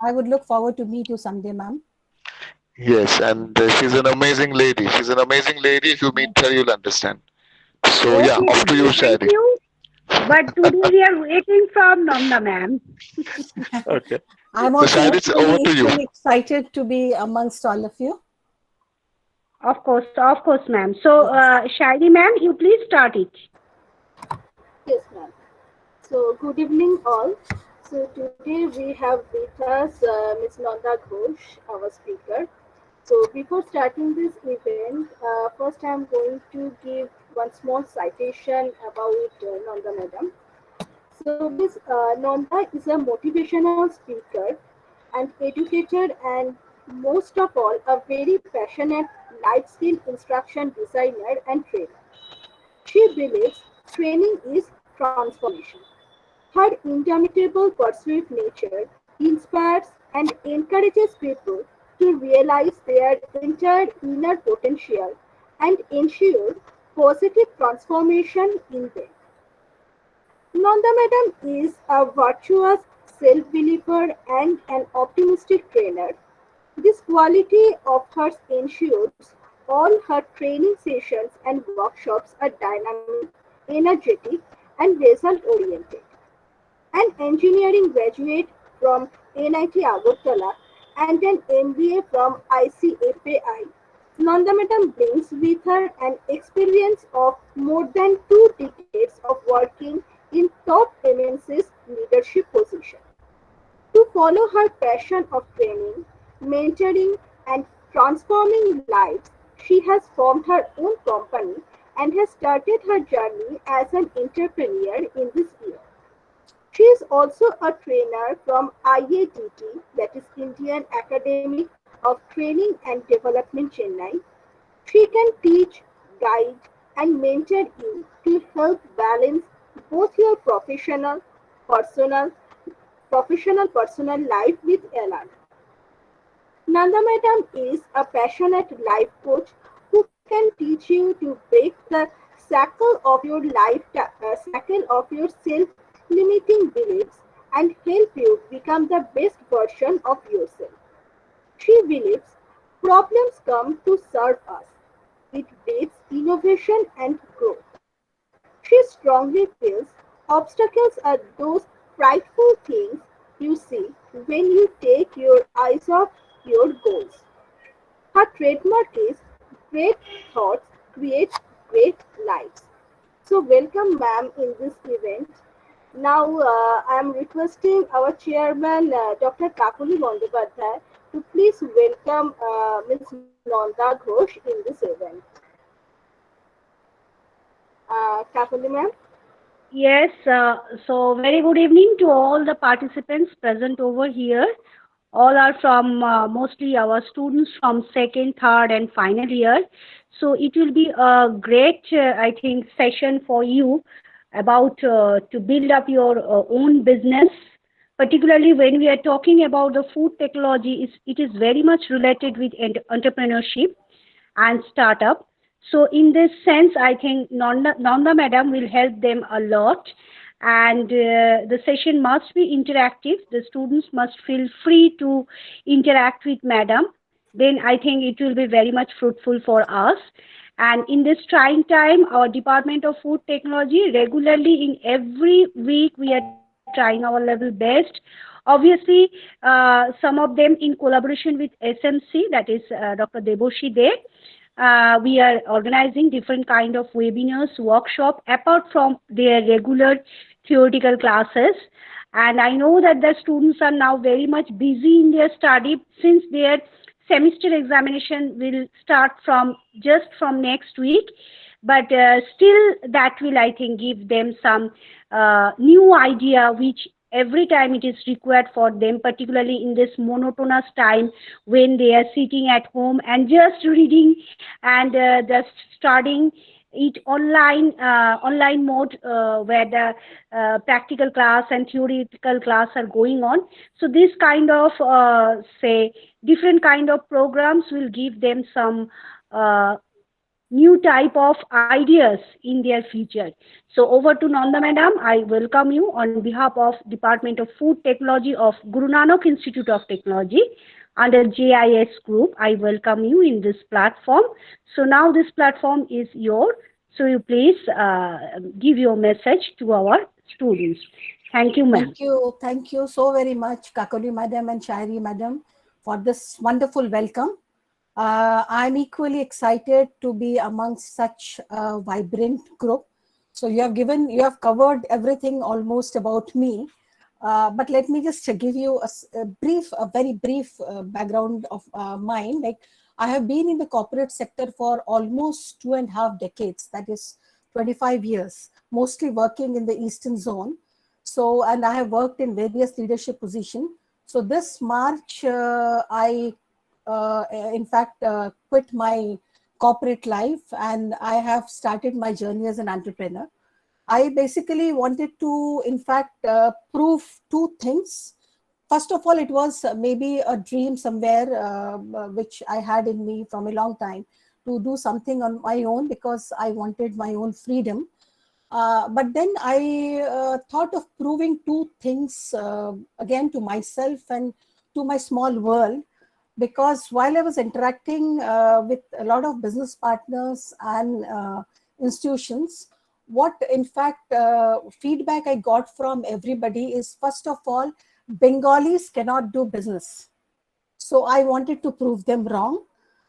I would look forward to meet you someday, ma'am. Yes, and she's an amazing lady. She's an amazing lady. If you meet her, you'll understand. So yeah, Okay, off to you, ma'am. Thank Shadi. you. But today we are waiting from Nanda, ma'am. Okay. I'm So also Shadi, it's over equally, to you. equally excited to be amongst all of you. Of course, ma'am. So, Yes. Shairi, ma'am, you please start it. Yes, ma'am. So, good evening, all. So, today we have with us Ms. Nanda Ghosh, our speaker. So, before starting this event, first I am going to give one small citation about Nanda Madam. So, Ms. Nanda is a motivational speaker and educator, and most of all, a very passionate life skill instruction designer and trainer. She believes training is transformation. Her indomitable pursuit nature inspires and encourages people to realize their entire inner potential and ensure positive transformation in them. Nanda Madam is a virtuous self-believer and an optimistic trainer. This quality of hers ensures all her training sessions and workshops are dynamic, energetic, and result-oriented. An engineering graduate from NIT Agartala and an MBA from ICFAI, Nanda Madam brings with her an experience of more than 2 decades of working in top MNC's leadership position. To follow her passion of training, mentoring, and transforming lives, she has formed her own company and has started her journey as an entrepreneur in this year. She is also a trainer from IADT, that is Indian Academy of Training and Development, Chennai. She can teach, guide, and mentor you to help balance both your personal, personal life with LR. Nanda Madam is a passionate life coach who can teach you to break the shackle of your self-limiting beliefs and help you become the best version of yourself. She believes problems come to serve us. It breeds innovation and growth. She strongly feels obstacles are those frightful things you see when you take your eyes off your goals. Her trademark is great thoughts create great lives. So, welcome, ma'am, in this event. Now, I am requesting our chairman, Dr. Kakuli Bandopadhyay, to please welcome Ms. Nanda Ghosh in this event. Kakuli, ma'am. Yes, so very good evening to all the participants present over here. All are from mostly our students from second, third, and final year. So it will be a great, I think, session for you about to build up your own business. Particularly when we are talking about the food technology, it is very much related with entrepreneurship and startup. So in this sense, I think Nanda Madam will help them a lot. And the session must be interactive. The students must feel free to interact with Madam. Then I think it will be very much fruitful for us. And in this trying time, our Department of Food Technology regularly in every week we are trying our level best. Obviously, some of them in collaboration with SMC, that is Dr. Deboshi there, we are organizing different kind of webinars, workshop apart from their regular theoretical classes. And I know that the students are now very much busy in their study since their semester examination will start from just from next week. But still, that will, I think, give them some new idea which every time it is required for them, particularly in this monotonous time when they are sitting at home and just reading and just studying it online mode where the practical class and theoretical class are going on. So this kind of say different kind of programs will give them some uh, new type of ideas in their future. So over to Nanda Madam. I welcome you on behalf of Department of Food Technology of Guru Nanak Institute of Technology under JIS Group. I welcome you in this platform. So now this platform is yours. So you please give your message to our students. Thank you, ma'am. Thank you so very much, Kakoli Madam and Shairi Madam, for this wonderful welcome. I'm equally excited to be amongst such a vibrant group. So you have covered everything almost about me, but let me just give you a very brief background of mine. Like, I have been in the corporate sector for almost 2.5 decades, that is 25 years, mostly working in the Eastern Zone. So, and I have worked in various leadership positions. So this March, I in fact quit my corporate life and I have started my journey as an entrepreneur. I basically wanted to, in fact, prove two things. First of all, it was maybe a dream somewhere which I had in me from a long time to do something on my own because I wanted my own freedom. But then I thought of proving two things again to myself and to my small world, because while I was interacting with a lot of business partners and institutions, what in fact feedback I got from everybody is, first of all, Bengalis cannot do business. So I wanted to prove them wrong.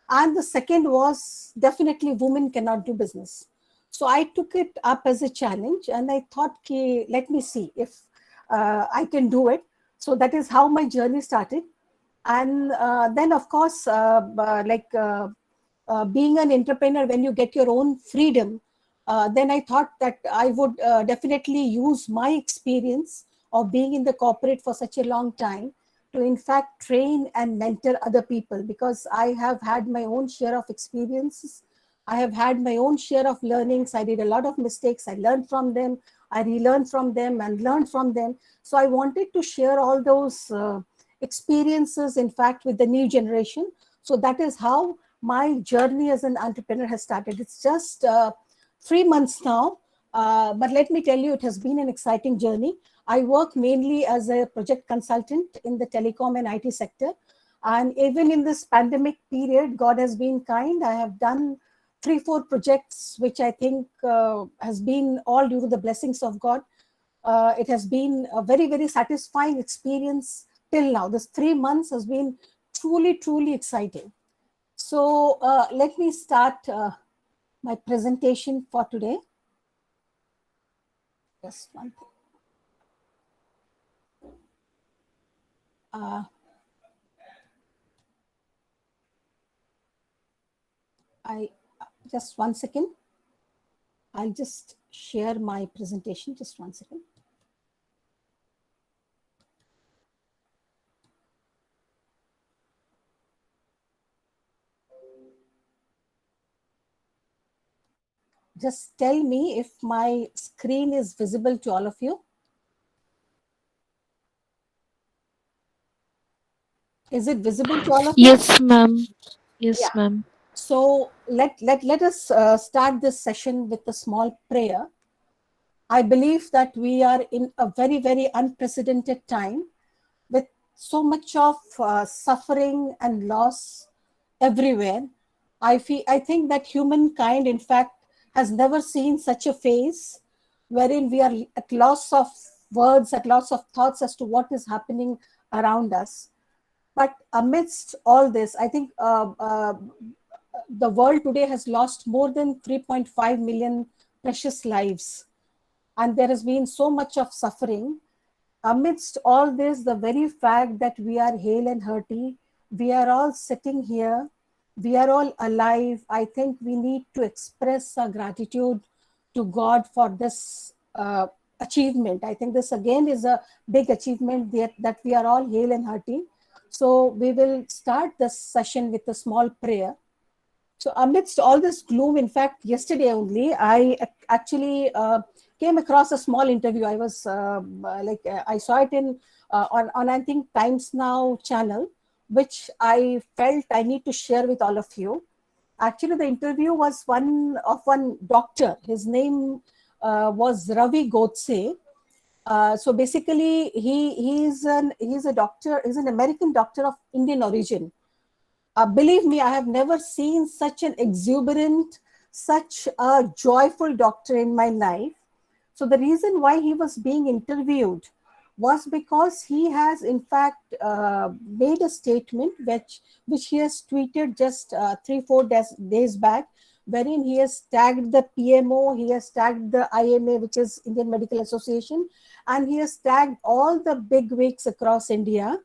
And the second was, definitely women cannot do business. So I took it up as a challenge and I thought, let me see if I can do it. So that is how my journey started. And then, of course, being an entrepreneur, when you get your own freedom, then I thought that I would definitely use my experience of being in the corporate for such a long time to, in fact, train and mentor other people, because I have had my own share of experiences. I have had my own share of learnings. I did a lot of mistakes. I learned from them. I relearned from them and learned from them. So I wanted to share all those experiences, in fact, with the new generation. So that is how my journey as an entrepreneur has started. It's just 3 months now, but let me tell you, it has been an exciting journey. I work mainly as a project consultant in the telecom and IT sector. And even in this pandemic period, God has been kind. I have done 3-4 projects, which I think has been all due to the blessings of God. It has been a very, very satisfying experience till now. This 3 months has been truly, truly exciting. So let me start my presentation for today. Just one thing. Just 1 second. I'll just share my presentation. Just 1 second. Just tell me if my screen is visible to all of you. Is it visible to all of you? Yes, ma'am. Yes, Yeah. ma'am. So let us start this session with a small prayer. I believe that we are in a very, very unprecedented time with so much of suffering and loss everywhere. I think that humankind, in fact, has never seen such a phase wherein we are at loss of words, at loss of thoughts as to what is happening around us. But amidst all this, I think the world today has lost more than 3.5 million precious lives. And there has been so much of suffering. Amidst all this, the very fact that we are hale and hearty, we are all sitting here, we are all alive, I think we need to express our gratitude to God for this achievement. I think this again is a big achievement that we are all hale and hearty. So we will start this session with a small prayer. So amidst all this gloom, in fact, yesterday only, I actually came across a small interview. I was I saw it in on I think Times Now channel, which I felt I need to share with all of you. Actually, the interview was one doctor. His name was Ravi Godse. So basically, he's a doctor. He's an American doctor of Indian origin. Believe me, I have never seen such an exuberant, such a joyful doctor in my life. So the reason why he was being interviewed was because he has in fact made a statement which he has tweeted just 3-4 days back, wherein he has tagged the PMO, he has tagged the IMA, which is Indian Medical Association, and he has tagged all the big wigs across India,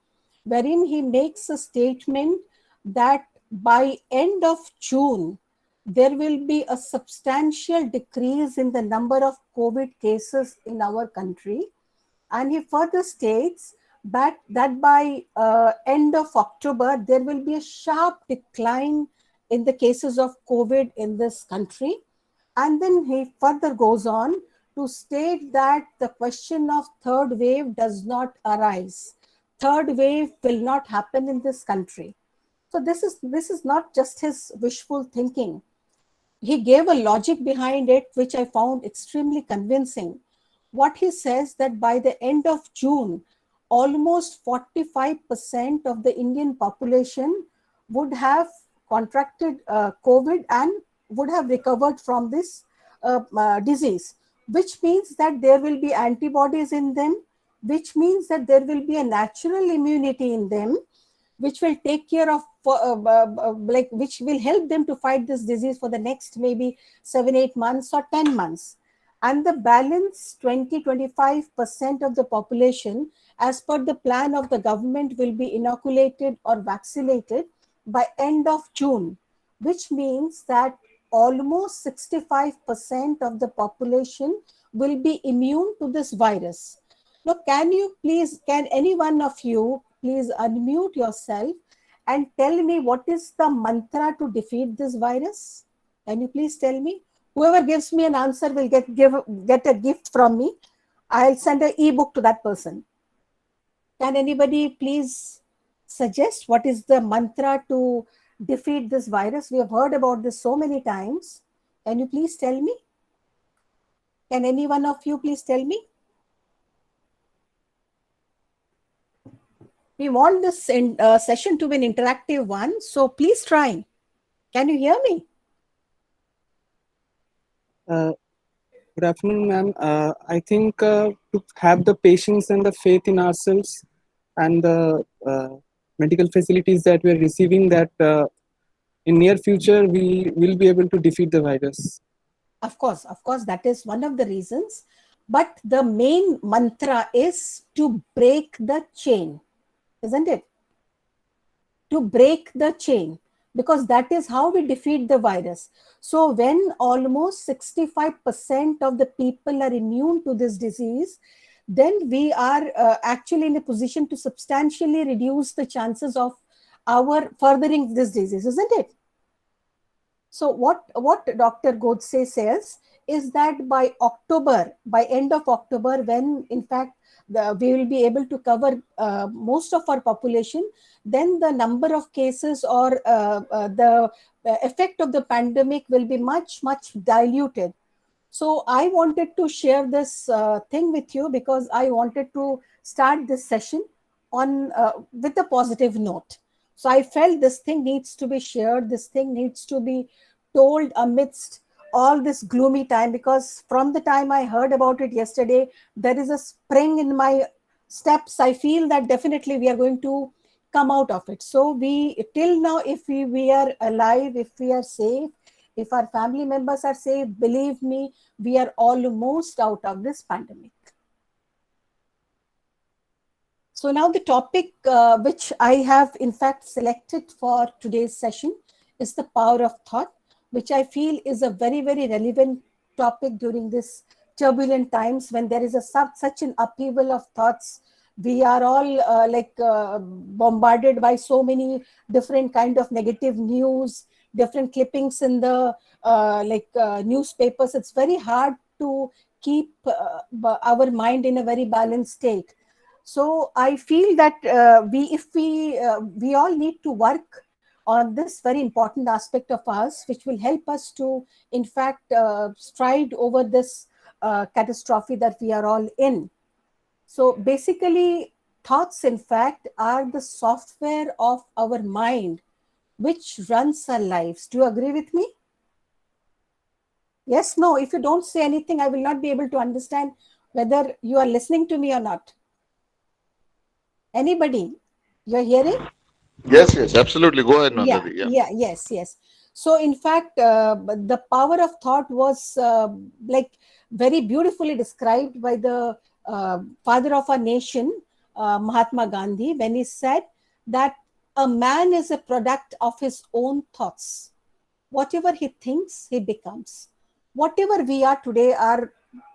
wherein he makes a statement that by end of June, there will be a substantial decrease in the number of COVID cases in our country. And he further states that by end of October, there will be a sharp decline in the cases of COVID in this country. And then he further goes on to state that the question of third wave does not arise. Third wave will not happen in this country. So this is not just his wishful thinking. He gave a logic behind it, which I found extremely convincing. What he says that by the end of June, almost 45% of the Indian population would have contracted COVID and would have recovered from this disease, which means that there will be antibodies in them, which means that there will be a natural immunity in them, which will take care of, which will help them to fight this disease for the next maybe 7-8 months or 10 months. And the balance 20-25% of the population, as per the plan of the government, will be inoculated or vaccinated by end of June, which means that almost 65% of the population will be immune to this virus. Now, can any one of you please unmute yourself and tell me what is the mantra to defeat this virus? Can you please tell me? Whoever gives me an answer will get a gift from me. I'll send an e-book to that person. Can anybody please suggest what is the mantra to defeat this virus? We have heard about this so many times. Can you please tell me? Can any one of you please tell me? We want this session to be an interactive one, so please try. Can you hear me? Good afternoon, ma'am. I think to have the patience and the faith in ourselves and the medical facilities that we are receiving, that in near future we will be able to defeat the virus. Of course, that is one of the reasons. But the main mantra is to break the chain, isn't it? To break the chain, because that is how we defeat the virus. So when almost 65% of the people are immune to this disease, then we are actually in a position to substantially reduce the chances of our furthering this disease, isn't it? So what Dr. Godse says is that by end of October, when in fact we will be able to cover most of our population, then the number of cases or the effect of the pandemic will be much diluted. So I wanted to share this thing with you because I wanted to start this session on with a positive note. So I felt this thing needs to be shared. This thing needs to be told amidst all this gloomy time, because from the time I heard about it yesterday, there is a spring in my steps. I feel that definitely we are going to come out of it. So till now, if we are alive, if we are safe, if our family members are safe, believe me, we are almost out of this pandemic. So now the topic which I have in fact selected for today's session is the power of thought, which I feel is a very relevant topic during this turbulent times when there is such an upheaval of thoughts. We are all bombarded by so many different kind of negative news, different clippings in the newspapers. It's very hard to keep our mind in a very balanced state. So I feel that we all need to work on this very important aspect of us, which will help us to, in fact, stride over this catastrophe that we are all in. So basically, thoughts, in fact, are the software of our mind, which runs our lives. Do you agree with me? Yes, no, if you don't say anything, I will not be able to understand whether you are listening to me or not. Anybody? You're hearing? Yes, yes, absolutely. Go ahead, Yeah, Nandadi. yes. So in fact, the power of thought was like very beautifully described by the father of our nation, Mahatma Gandhi, when he said that a man is a product of his own thoughts. Whatever he thinks, he becomes. Whatever we are today are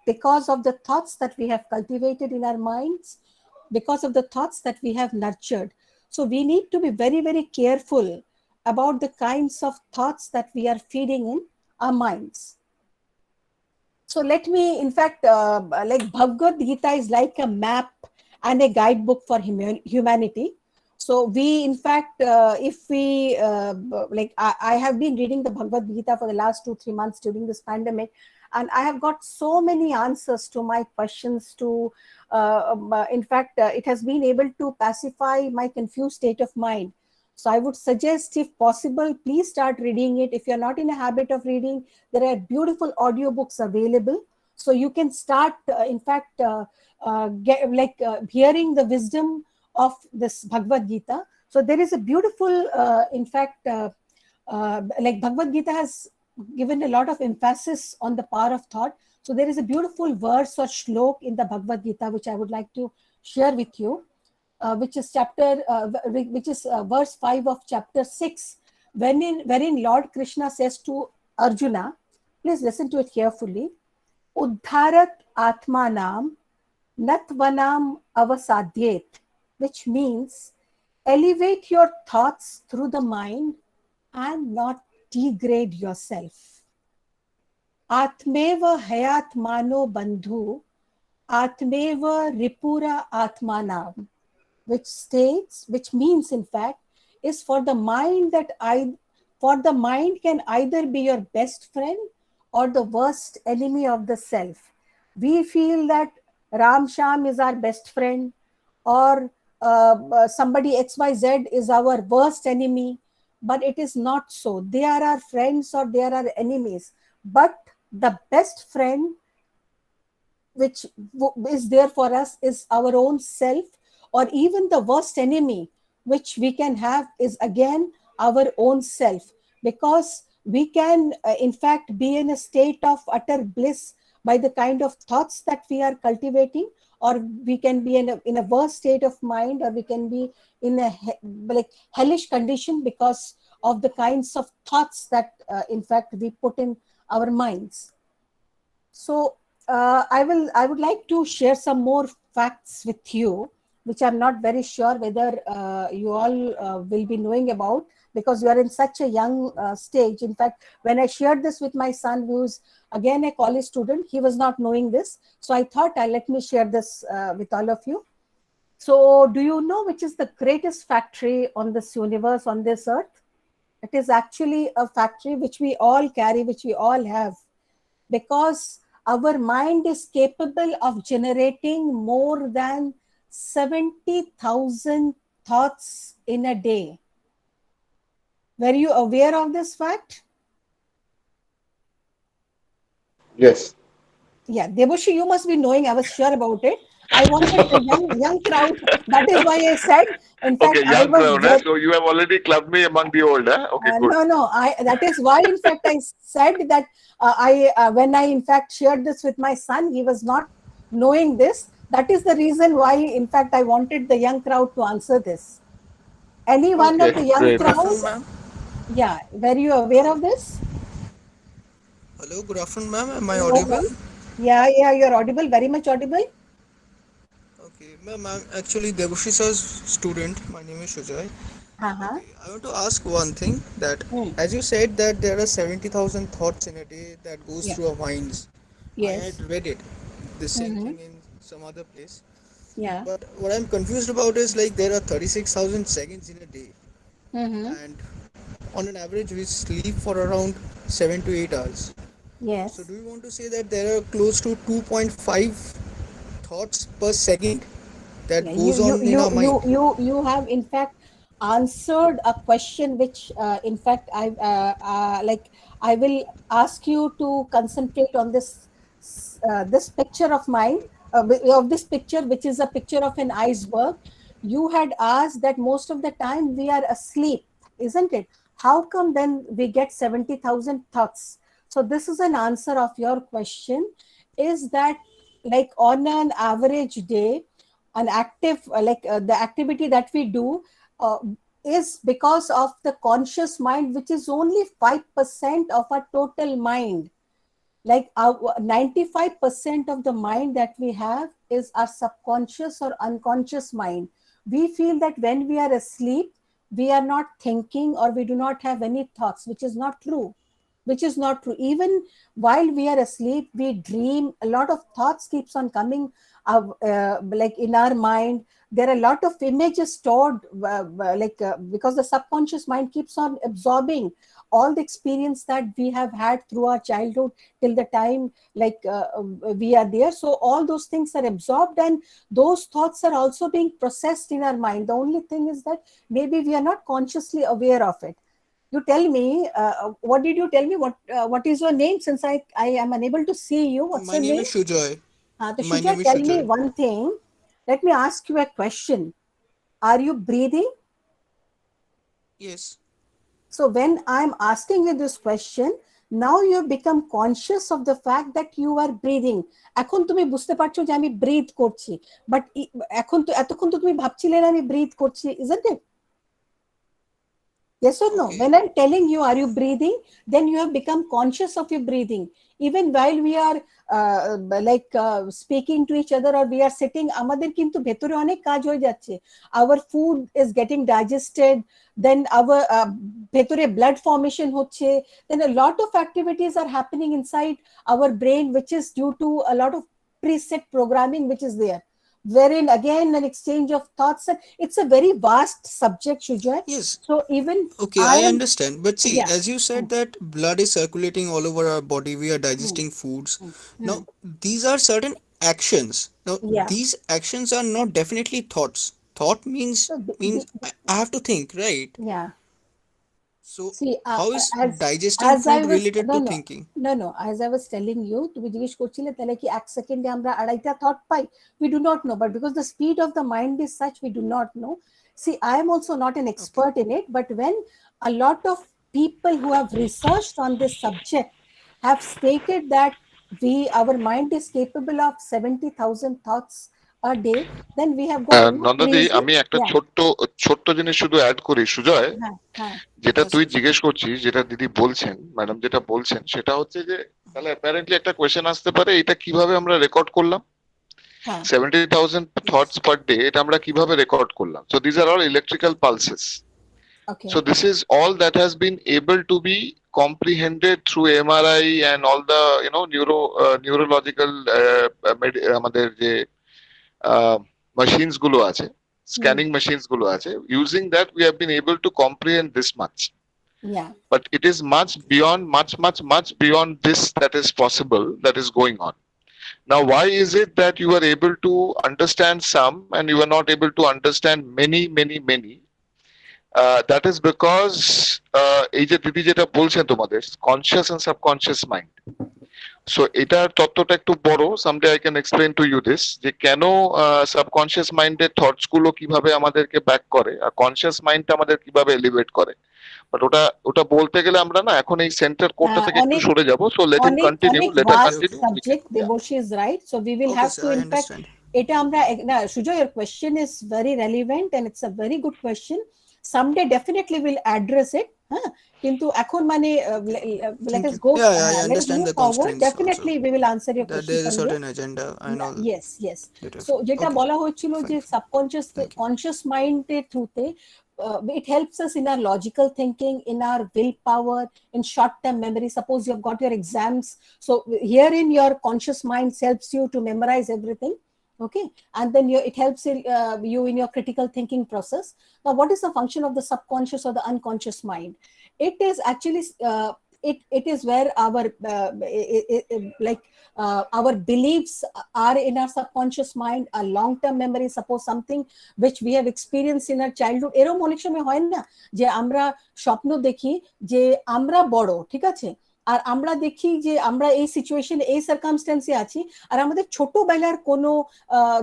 because of the thoughts that we have cultivated in our minds, because of the thoughts that we have nurtured. So we need to be very, very careful about the kinds of thoughts that we are feeding in our minds. So let me, in fact, like Bhagavad Gita is like a map and a guidebook for humanity. So we, in fact, if we, I have been reading the Bhagavad Gita for the last 2-3 months during this pandemic, and I have got so many answers to my questions in fact, it has been able to pacify my confused state of mind. So I would suggest, if possible, please start reading it. If you're not in a habit of reading, there are beautiful audiobooks available. So you can start, hearing the wisdom of this Bhagavad Gita. So there is a beautiful, like Bhagavad Gita has given a lot of emphasis on the power of thought. So there is a beautiful verse or shlok in the Bhagavad Gita, which I would like to share with you. Which is verse 5 of chapter 6, wherein Lord Krishna says to Arjuna, please listen to it carefully, Uddharat Atmanam Natvanam Avasadyet, which means elevate your thoughts through the mind and not degrade yourself. Atmeva hayatmano bandhu Atmeva ripura atmanam, which means, in fact, is for the mind can either be your best friend or the worst enemy of the self. We feel that Ram Sham is our best friend, or somebody XYZ is our worst enemy, but it is not so. They are our friends or they are our enemies. But the best friend which is there for us is our own self, or even the worst enemy which we can have is again our own self, because we can in fact be in a state of utter bliss by the kind of thoughts that we are cultivating, or we can be in a worse state of mind, or we can be in a hellish condition because of the kinds of thoughts that in fact we put in our minds. So I would like to share some more facts with you, which I'm not very sure whether you all will be knowing about, because you are in such a young stage. In fact, when I shared this with my son, who's again a college student, he was not knowing this. So I thought, let me share this with all of you. So do you know which is the greatest factory on this universe, on this earth? It is actually a factory which we all carry, which we all have, because our mind is capable of generating more than 70,000 thoughts in a day. Were you aware of this fact? Yes. Yeah, Debushi, you must be knowing. I was sure about it. I wanted a young crowd. That is why I said. In fact, Okay, young crowd. So you have already clubbed me among the old. Okay, good. No. That is why, in fact, I said that when I in fact shared this with my son, he was not knowing this. That is the reason why, in fact, I wanted the young crowd to answer this. Any one of the young crowd? Yeah, were you aware of this? Hello, good afternoon, ma'am. Am I audible? Yeah, you're audible, very much audible. Okay, ma'am, I'm actually Debushi sir's student. My name is Shujai. Uh-huh. Okay, I want to ask one thing, that as you said that there are 70,000 thoughts in a day that goes through our minds. Yes. I had read it, the same thing in some other place. Yeah. But what I'm confused about is, like, there are 36,000 seconds in a day. And on an average we sleep for around 7 to 8 hours. Yes. So do you want to say that there are close to 2.5 thoughts per second that Yeah, goes on in our mind? you have in fact answered a question which in fact I will ask you to concentrate on this picture of mine, of this picture, which is a picture of an iceberg. You had asked that most of the time we are asleep, isn't it? How come then we get 70,000 thoughts? So this is an answer of your question, is that like on an average day, an active the activity that we do uh, is because of the conscious mind, which is only 5% of our total mind. Like our 95% of the mind that we have is our subconscious or unconscious mind. We feel that when we are asleep we are not thinking or we do not have any thoughts, which is not true. Even while we are asleep we dream. A lot of thoughts keeps on coming like in our mind. There are a lot of images stored because the subconscious mind keeps on absorbing all the experience that we have had through our childhood till the time we are there. So all those things are absorbed and those thoughts are also being processed in our mind. The only thing is that maybe we are not consciously aware of it. You tell me, what did you tell me? What is your name? Since I am unable to see you. What's My your name name? is Shujoy. The My name Shuja, is tell me Shujoy. one thing. Let me ask you a question. Are you breathing? Yes. So when I'm asking you this question, now you have become conscious of the fact that you are breathing. এখন তুমি বুঝতে পারছো যে আমি breathe করছি, but এখন তো এতক্ষণ তো তুমি ভাবছিলে না আমি breathe করছি, isn't it? Yes or no? Okay. When I'm telling you, are you breathing? Then you have become conscious of your breathing. Even while we are speaking to each other or we are sitting, আমাদের কিন্তু ভেতরে অনেক কাজ হয়ে যাচ্ছে. Our food is getting digested. Then our ভেতরে blood formation হচ্ছে. Then a lot of activities are happening inside our brain, which is due to a lot of preset programming which is there, wherein again an exchange of thoughts. It's a very vast subject, Shujoy. Yes. So even Okay, I I am, understand. But see, yeah. as you said that blood is circulating all over our body, we are digesting foods. Now, these are certain actions. Now, Yeah. these actions are not definitely thoughts. Thought means So I have to think, right? yeah. So See, how is as digesting I food was related to thinking? no, as I was telling you, তুমি জিজ্ঞেস করছিলে তাহলে কি এক সেকেন্ডে আমরা আড়াইটা thought pi? We do not know, but because the speed of the mind is such, we do not know. See, I am also not an expert in it, but when a lot of people who have researched on this subject have stated that our mind is capable of 70,000 thoughts a day, then we have got enough নন্দাদি, reason. আমি একটা Yeah. ছোট্ট জিনিস শুধু add করি, সুজয়। হ্যাঁ। যেটা Yes, তুই yes. জিজ্ঞেস করছিস, যেটা দিদি বলছেন, ম্যাডাম যেটা বলছেন, সেটা হচ্ছে যে তাহলে অ্যাপারেন্টলি একটা কোয়েশ্চেন আসতে পারে, এটা কিভাবে আমরা রেকর্ড করলাম? হ্যাঁ। 70,000 thoughts per day, এটা আমরা কিভাবে রেকর্ড করলাম? So these are all electrical pulses. Okay. So this is all that has been able to be comprehended through MRI and all the neurological আমাদের যে machines গুলো আছে, scanning machines গুলো আছে, using that we have been able to comprehend this much. Yeah. But it is much beyond this that is possible, that is going on. Now, why is it that you are able to understand some and you are not able to understand many? That is because এই যে দিদি যেটা বলছেন তোমাদের conscious and subconscious mind. So এটার তত্ত্বটা একটু বড়. Someday I can explain to you this, যে কেন সাবকনশিয়াস মাইন্ডের থটস গুলো কিভাবে আমাদেরকে ব্যাক করে আর কনশিয়াস মাইন্ডটা আমাদের কিভাবে এলিভেট করে। বাট ওটা বলতে গেলে আমরা না এখন এই সেন্টার কোডটা থেকে একটু সরে যাব। So let him continue. Let us continue. Subject, Deboshi is right. So we will Okay, have sir, to, I in fact, understand. এটা আমরা Shujoy, your question is very relevant and it's a very good question. Someday definitely we'll address it. কিন্তু এখন মানে let us go. Yeah, I Let us understand move the forward. constraints Definitely also. we will answer your That question. there is a someday. certain agenda and all. Yes. Later. So যেটা Okay. বলা হচ্ছিল যে Fine. Subconscious Thank you. Conscious মাইন্ডের থ্রুতে it helps us in our logical thinking, in our willpower, in short-term memory. Suppose you have got your exams, so herein your conscious mind helps you to memorize everything. Okay, and then it helps you in your critical thinking process. Now, what is the function of the subconscious or the unconscious mind? it is actually it is where our our beliefs are in our subconscious mind, our long-term memory, suppose something which we have experienced in our childhood. এরকম অনেক সময় হয় না যে আমরা স্বপ্ন দেখি যে আমরা বড়, ঠিক আছে, আর আমরা দেখি যে আমরা এই সিচুয়েশনে এই সার্কামস্টেন্সে আছি, আর আমাদের ছোটবেলার কোনো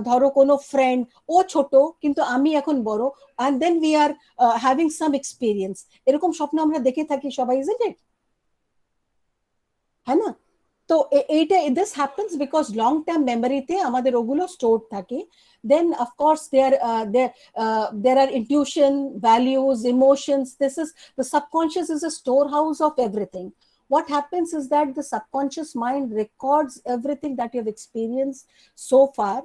ধরো কোনো ফ্রেন্ড, ও ছোট কিন্তু আমি এখন বড়, and then we are having some experience. এরকম স্বপ্ন আমরা দেখে থাকি সবাই, isn't it? হ্যাঁ না? তো এইটা this happens because long term memory-তে আমাদের ওগুলো stored থাকে. Then of course there are intuition, values, emotions. This is the subconscious is a storehouse of everything. What happens is that the subconscious mind records everything that you have experienced so far.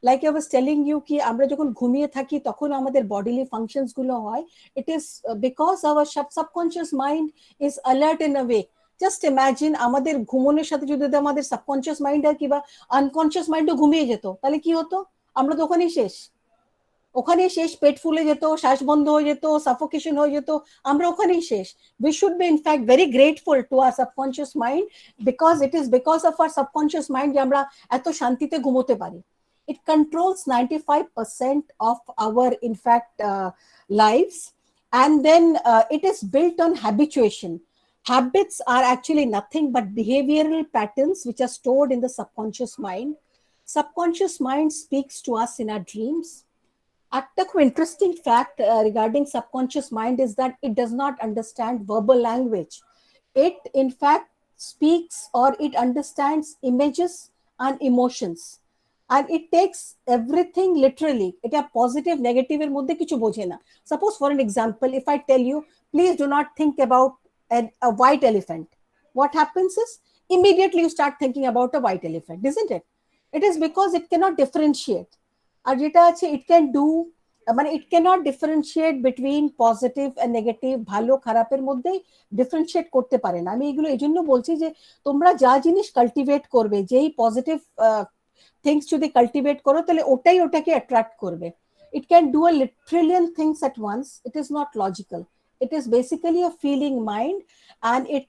Like I was telling you ki আমরা যখন ঘুমিয়ে থাকি তখন আমাদের bodily functions গুলো হয়. It is because our subconscious mind is alert and awake. Just imagine আমাদের ঘুমনের সাথে যদি আমাদের সাবকনশিয়াস মাইন্ড আর কিবা আনকনশিয়াস মাইন্ডও ঘুমিয়ে যেত, তাহলে কি হতো? আমরা তো ওখানেই শেষ, পেট ফুলে যেত, শ্বাস বন্ধ হয়ে যেত, সাফোকেশন হয়ে যেত, আমরা ওখানেই শেষ. We should be in fact very grateful to our subconscious mind, because it is because of our subconscious mind যে আমরা এত শান্তিতে ঘুমোতে পারি. It controls 95% of our in fact lives, and then it is built on habituation. Habits are actually nothing but behavioral patterns which are stored in the subconscious mind. Subconscious mind speaks to us in our dreams. A interesting fact regarding subconscious mind is that it does not understand verbal language. It in fact speaks, or it understands images and emotions, and it takes everything literally. It is positive, negative এর মধ্যে কিছু বোঝে না. Suppose for an example, if I tell you, please do not think about a white elephant, what happens is immediately you start thinking about a white elephant, isn't it? It is because it cannot differentiate. আর যেটা আছে, it can do, মানে it cannot differentiate between positive and negative, ভালো খারাপের মধ্যে differentiate করতে পারে না. আমি এগুলো এই জন্য বলছি যে তোমরা যা জিনিস কাল্টিভেট করবে, যেই পজিটিভ থিংস যদি কাল্টিভেট করো, তাহলে ওটাই ওটাকে অ্যাট্রাক্ট করবে. It can do a trillion things at once. It is not logical. It is basically a feeling mind, and it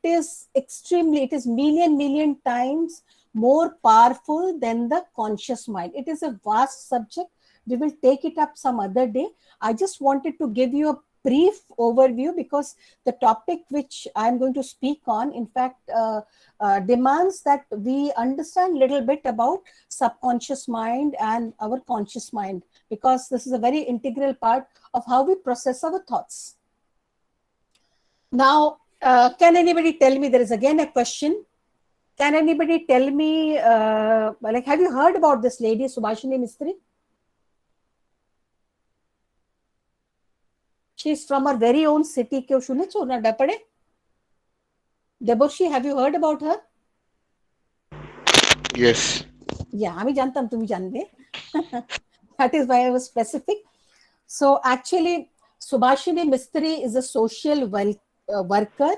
is million times more powerful than the conscious mind. It is a vast subject. We will take it up some other day. I just wanted to give you a brief overview because the topic which I am going to speak on, in fact, demands that we understand a little bit about subconscious mind and our conscious mind, because this is a very integral part of how we process our thoughts. Now, can anybody tell me, there is again a question. Can anybody tell me, like, have you heard about this lady, Subhashini Mistry? She's from our very own city. কেউ শুনেছো ওনার ব্যাপারে? Deboshi, have you heard about her? Yes. Yeah, আমি জানতাম তুমি জানবে. That is why I was specific. So actually, Subhashini Mistry is a social worker,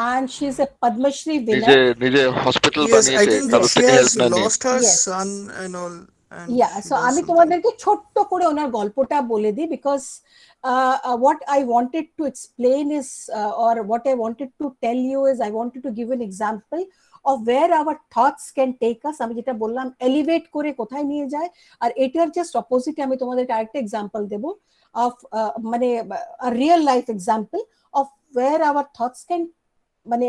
and she's a Padma Shri winner. নিজে hospital Yes, I বানিয়েছে think কারোর she থেকে has help না নিয়ে। lost her Yes. son and all. And Yeah, she so does আমি something. তোমাদেরকে ছোট্ট করে ওনার গল্পটা বলে দিই, because what I wanted to explain is, or what I wanted to tell you is, I wanted to give an example of where our thoughts can take us. আমি যেটা বললাম, এলিভেট করে কোথায় নিয়ে যায়, আর এটার জাস্ট অপোজিটে আমি তোমাদেরকে আরেকটা এক্সাম্পল দেব of মানে a real life example of where our thoughts can মানে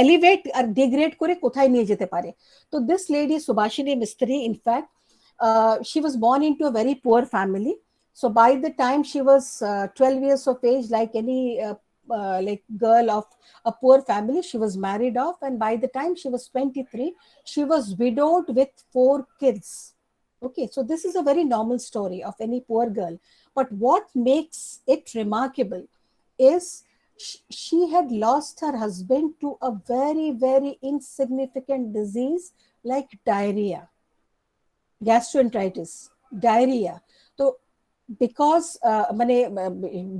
elevate আর degrade করে কোথায় নিয়ে যেতে পারে. তো this lady Subhashini Mistry, in fact, she was born into a very poor family. So by the time she was 12 years of age, like any like girl of a poor family, she was married off, and by the time she was 23, she was widowed with 4 kids. Okay, so this is a very normal story of any poor girl. But what makes it remarkable is she had lost her husband to a very, very insignificant disease like diarrhea, gastroenteritis, diarrhea. So because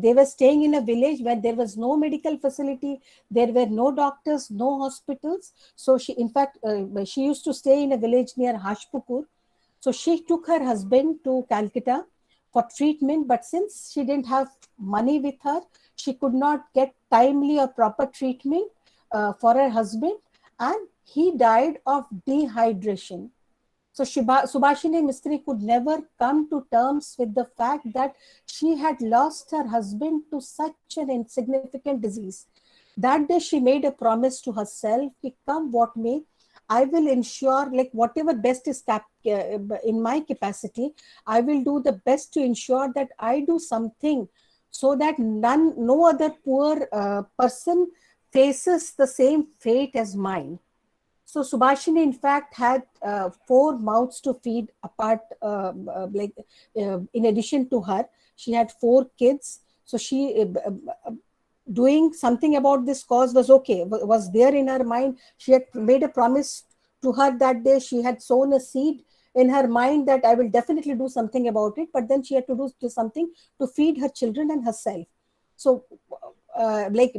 they were staying in a village where there was no medical facility, there were no doctors, no hospitals. So she, in fact, she used to stay in a village near Hashpukur. So she took her husband to Calcutta for treatment, but since she didn't have money with her, she could not get timely or proper treatment for her husband, and he died of dehydration. So Subhashini Mistry could never come to terms with the fact that she had lost her husband to such an insignificant disease. That day she made a promise to herself, come what may, I will ensure, like whatever best is in my capacity, I will do the best to ensure that I do something so that no other poor person faces the same fate as mine. So Subhashini, in fact, had 4 mouths to feed apart, in addition to her. She had 4 kids. So she, doing something about this cause was okay, was there in her mind. She had made a promise to her that day. She had sown a seed in her mind that I will definitely do something about it. But then she had to do something to feed her children and herself. So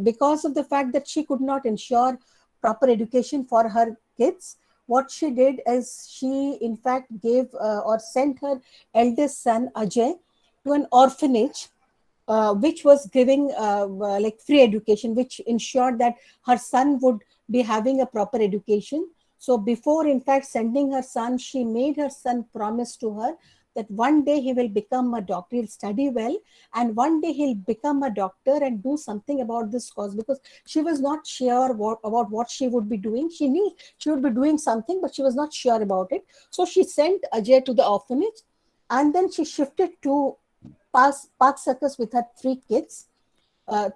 because of the fact that she could not ensure proper education for her kids, what she did is she in fact gave or sent her eldest son Ajay to an orphanage which was giving like free education, which ensured that her son would be having a proper education. So before in fact sending her son, she made her son promise to her that one day he will become a doctor, he'll study well, and one day he'll become a doctor and do something about this cause, because she was not sure about what she would be doing. She knew she would be doing something, but she was not sure about it. So she sent Ajay to the orphanage, and then she shifted to Park Circus with her 3 kids.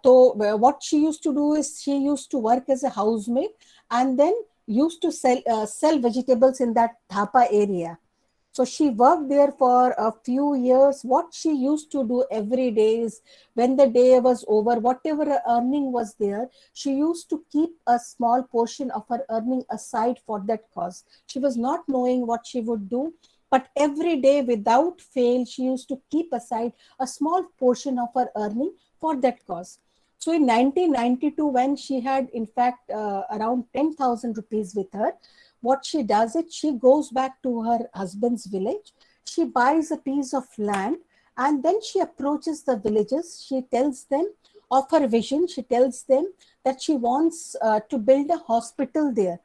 So what she used to do is she used to work as a housemaid and then used to sell vegetables in that Thapa area. So she worked there for a few years. What she used to do every day is when the day was over, whatever her earning was there, she used to keep a small portion of her earning aside for that cause. She was not knowing what she would do, but every day without fail, she used to keep aside a small portion of her earning for that cause. So in 1992, when she had in fact around 10,000 rupees with her, what she does is she goes back to her husband's village. She buys a piece of land and then she approaches the villagers. She tells them of her vision. She tells them that she wants to build a hospital there.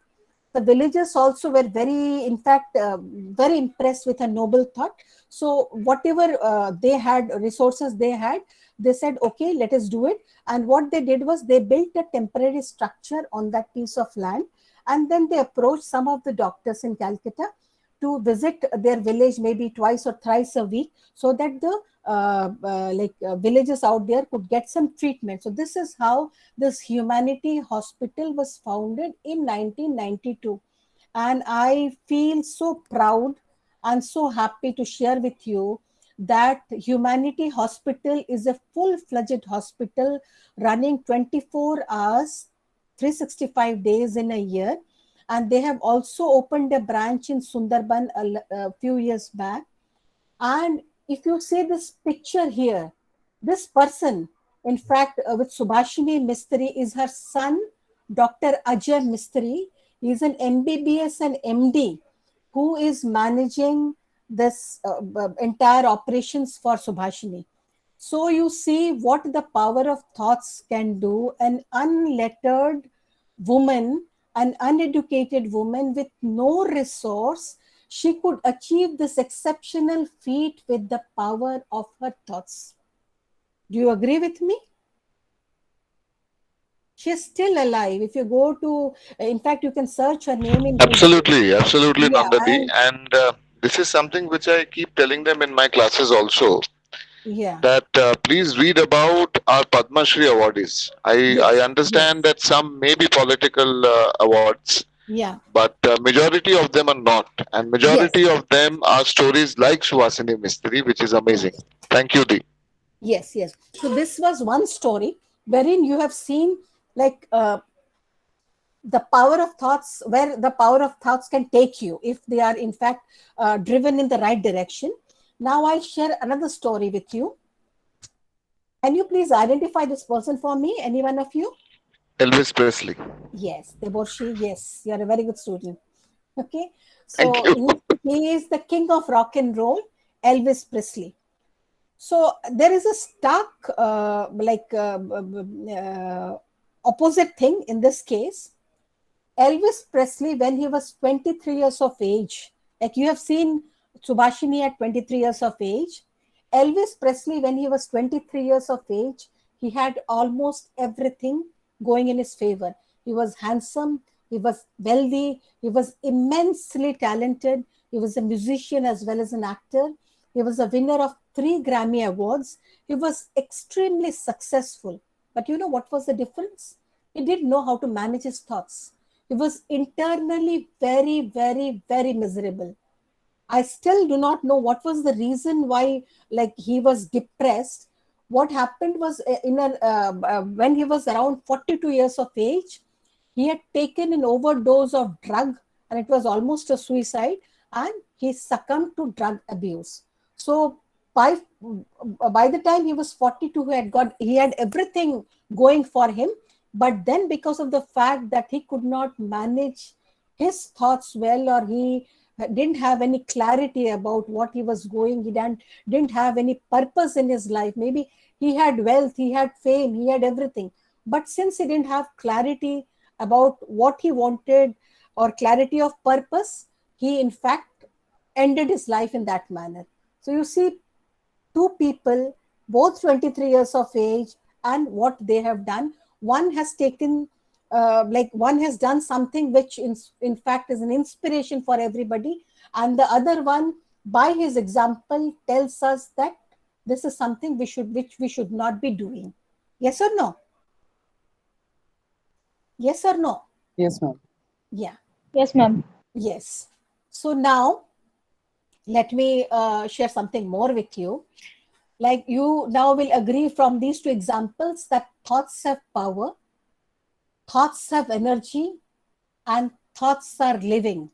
The villagers also were very impressed with her noble thought. So whatever they had, resources they had, they said, okay, let us do it. And what they did was they built a temporary structure on that piece of land. And then they approached some of the doctors in Calcutta to visit their village maybe twice or thrice a week, so that the villagers out there could get some treatment. So this is how this Humanity Hospital was founded in 1992. And I feel so proud and so happy to share with you that Humanity Hospital is a full-fledged hospital running 24 hours, 365 days in a year. And they have also opened a branch in Sundarban a few years back. And if you see this picture here, this person, in fact, with Subhashini Mistry is her son, Dr. Ajay Mistry. He is an MBBS and MD who is managing this entire operations for Subhashini. So you see what the power of thoughts can do. An unlettered woman, an uneducated woman with no resource, she could achieve this exceptional feat with the power of her thoughts. Do you agree with me? She is still alive. If you go to, in fact, you can search her name in Absolutely, Yeah, Nandadi. And this is something which I keep telling them in my classes also, yeah. that please read about our Padma Shri awardees. I Yes, understand that some may be political awards, yeah. but majority of them are not, and Yes. majority of them are stories like Subhashini Mistry, which is amazing. Thank you, Dee. Yes, yes. So this was one story wherein you have seen like the power of thoughts, where the power of thoughts can take you if they are in fact driven in the right direction. Now I'll share another story with you. Can you please identify this person for me? Any one of you? Elvis Presley. Yes, Deboshi. Yes, you are a very good student. Okay. Thank So you. he is the king of rock and roll, Elvis Presley. So there is a stark, opposite thing in this case. Elvis Presley, when he was 23 years of age, like you have seen Subhashini at 23 years of age, Elvis Presley, when he was 23 years of age, he had almost everything going in his favor. He was handsome, he was wealthy, he was immensely talented, he was a musician as well as an actor. He was a winner of 3 Grammy Awards. He was extremely successful. But you know what was the difference? He didn't know how to manage his thoughts. He was internally very, very, very miserable. I still do not know what was the reason why, like, he was depressed. What happened was, when he was around 42 years of age, he had taken an overdose of drug, and it was almost a suicide, and he succumbed to drug abuse. So by the time he was 42, he had everything going for him, but then because of the fact that he could not manage his thoughts well, or he didn't have any clarity about what he was going, he didn't have any purpose in his life. Maybe he had wealth, he had fame, he had everything, but since he didn't have clarity about what he wanted or clarity of purpose, he in fact ended his life in that manner. So you see, two people, both 23 years of age, and what they have done. One has taken, one has done something which in fact is an inspiration for everybody. And the other one, by his example, tells us that this is something which we should not be doing. Yes or no? Yes or no? Yes, ma'am. Yeah. Yes, ma'am. Yes. So now, let me share something more with you. Like, you now will agree from these two examples that thoughts have power, thoughts have energy, and thoughts are living.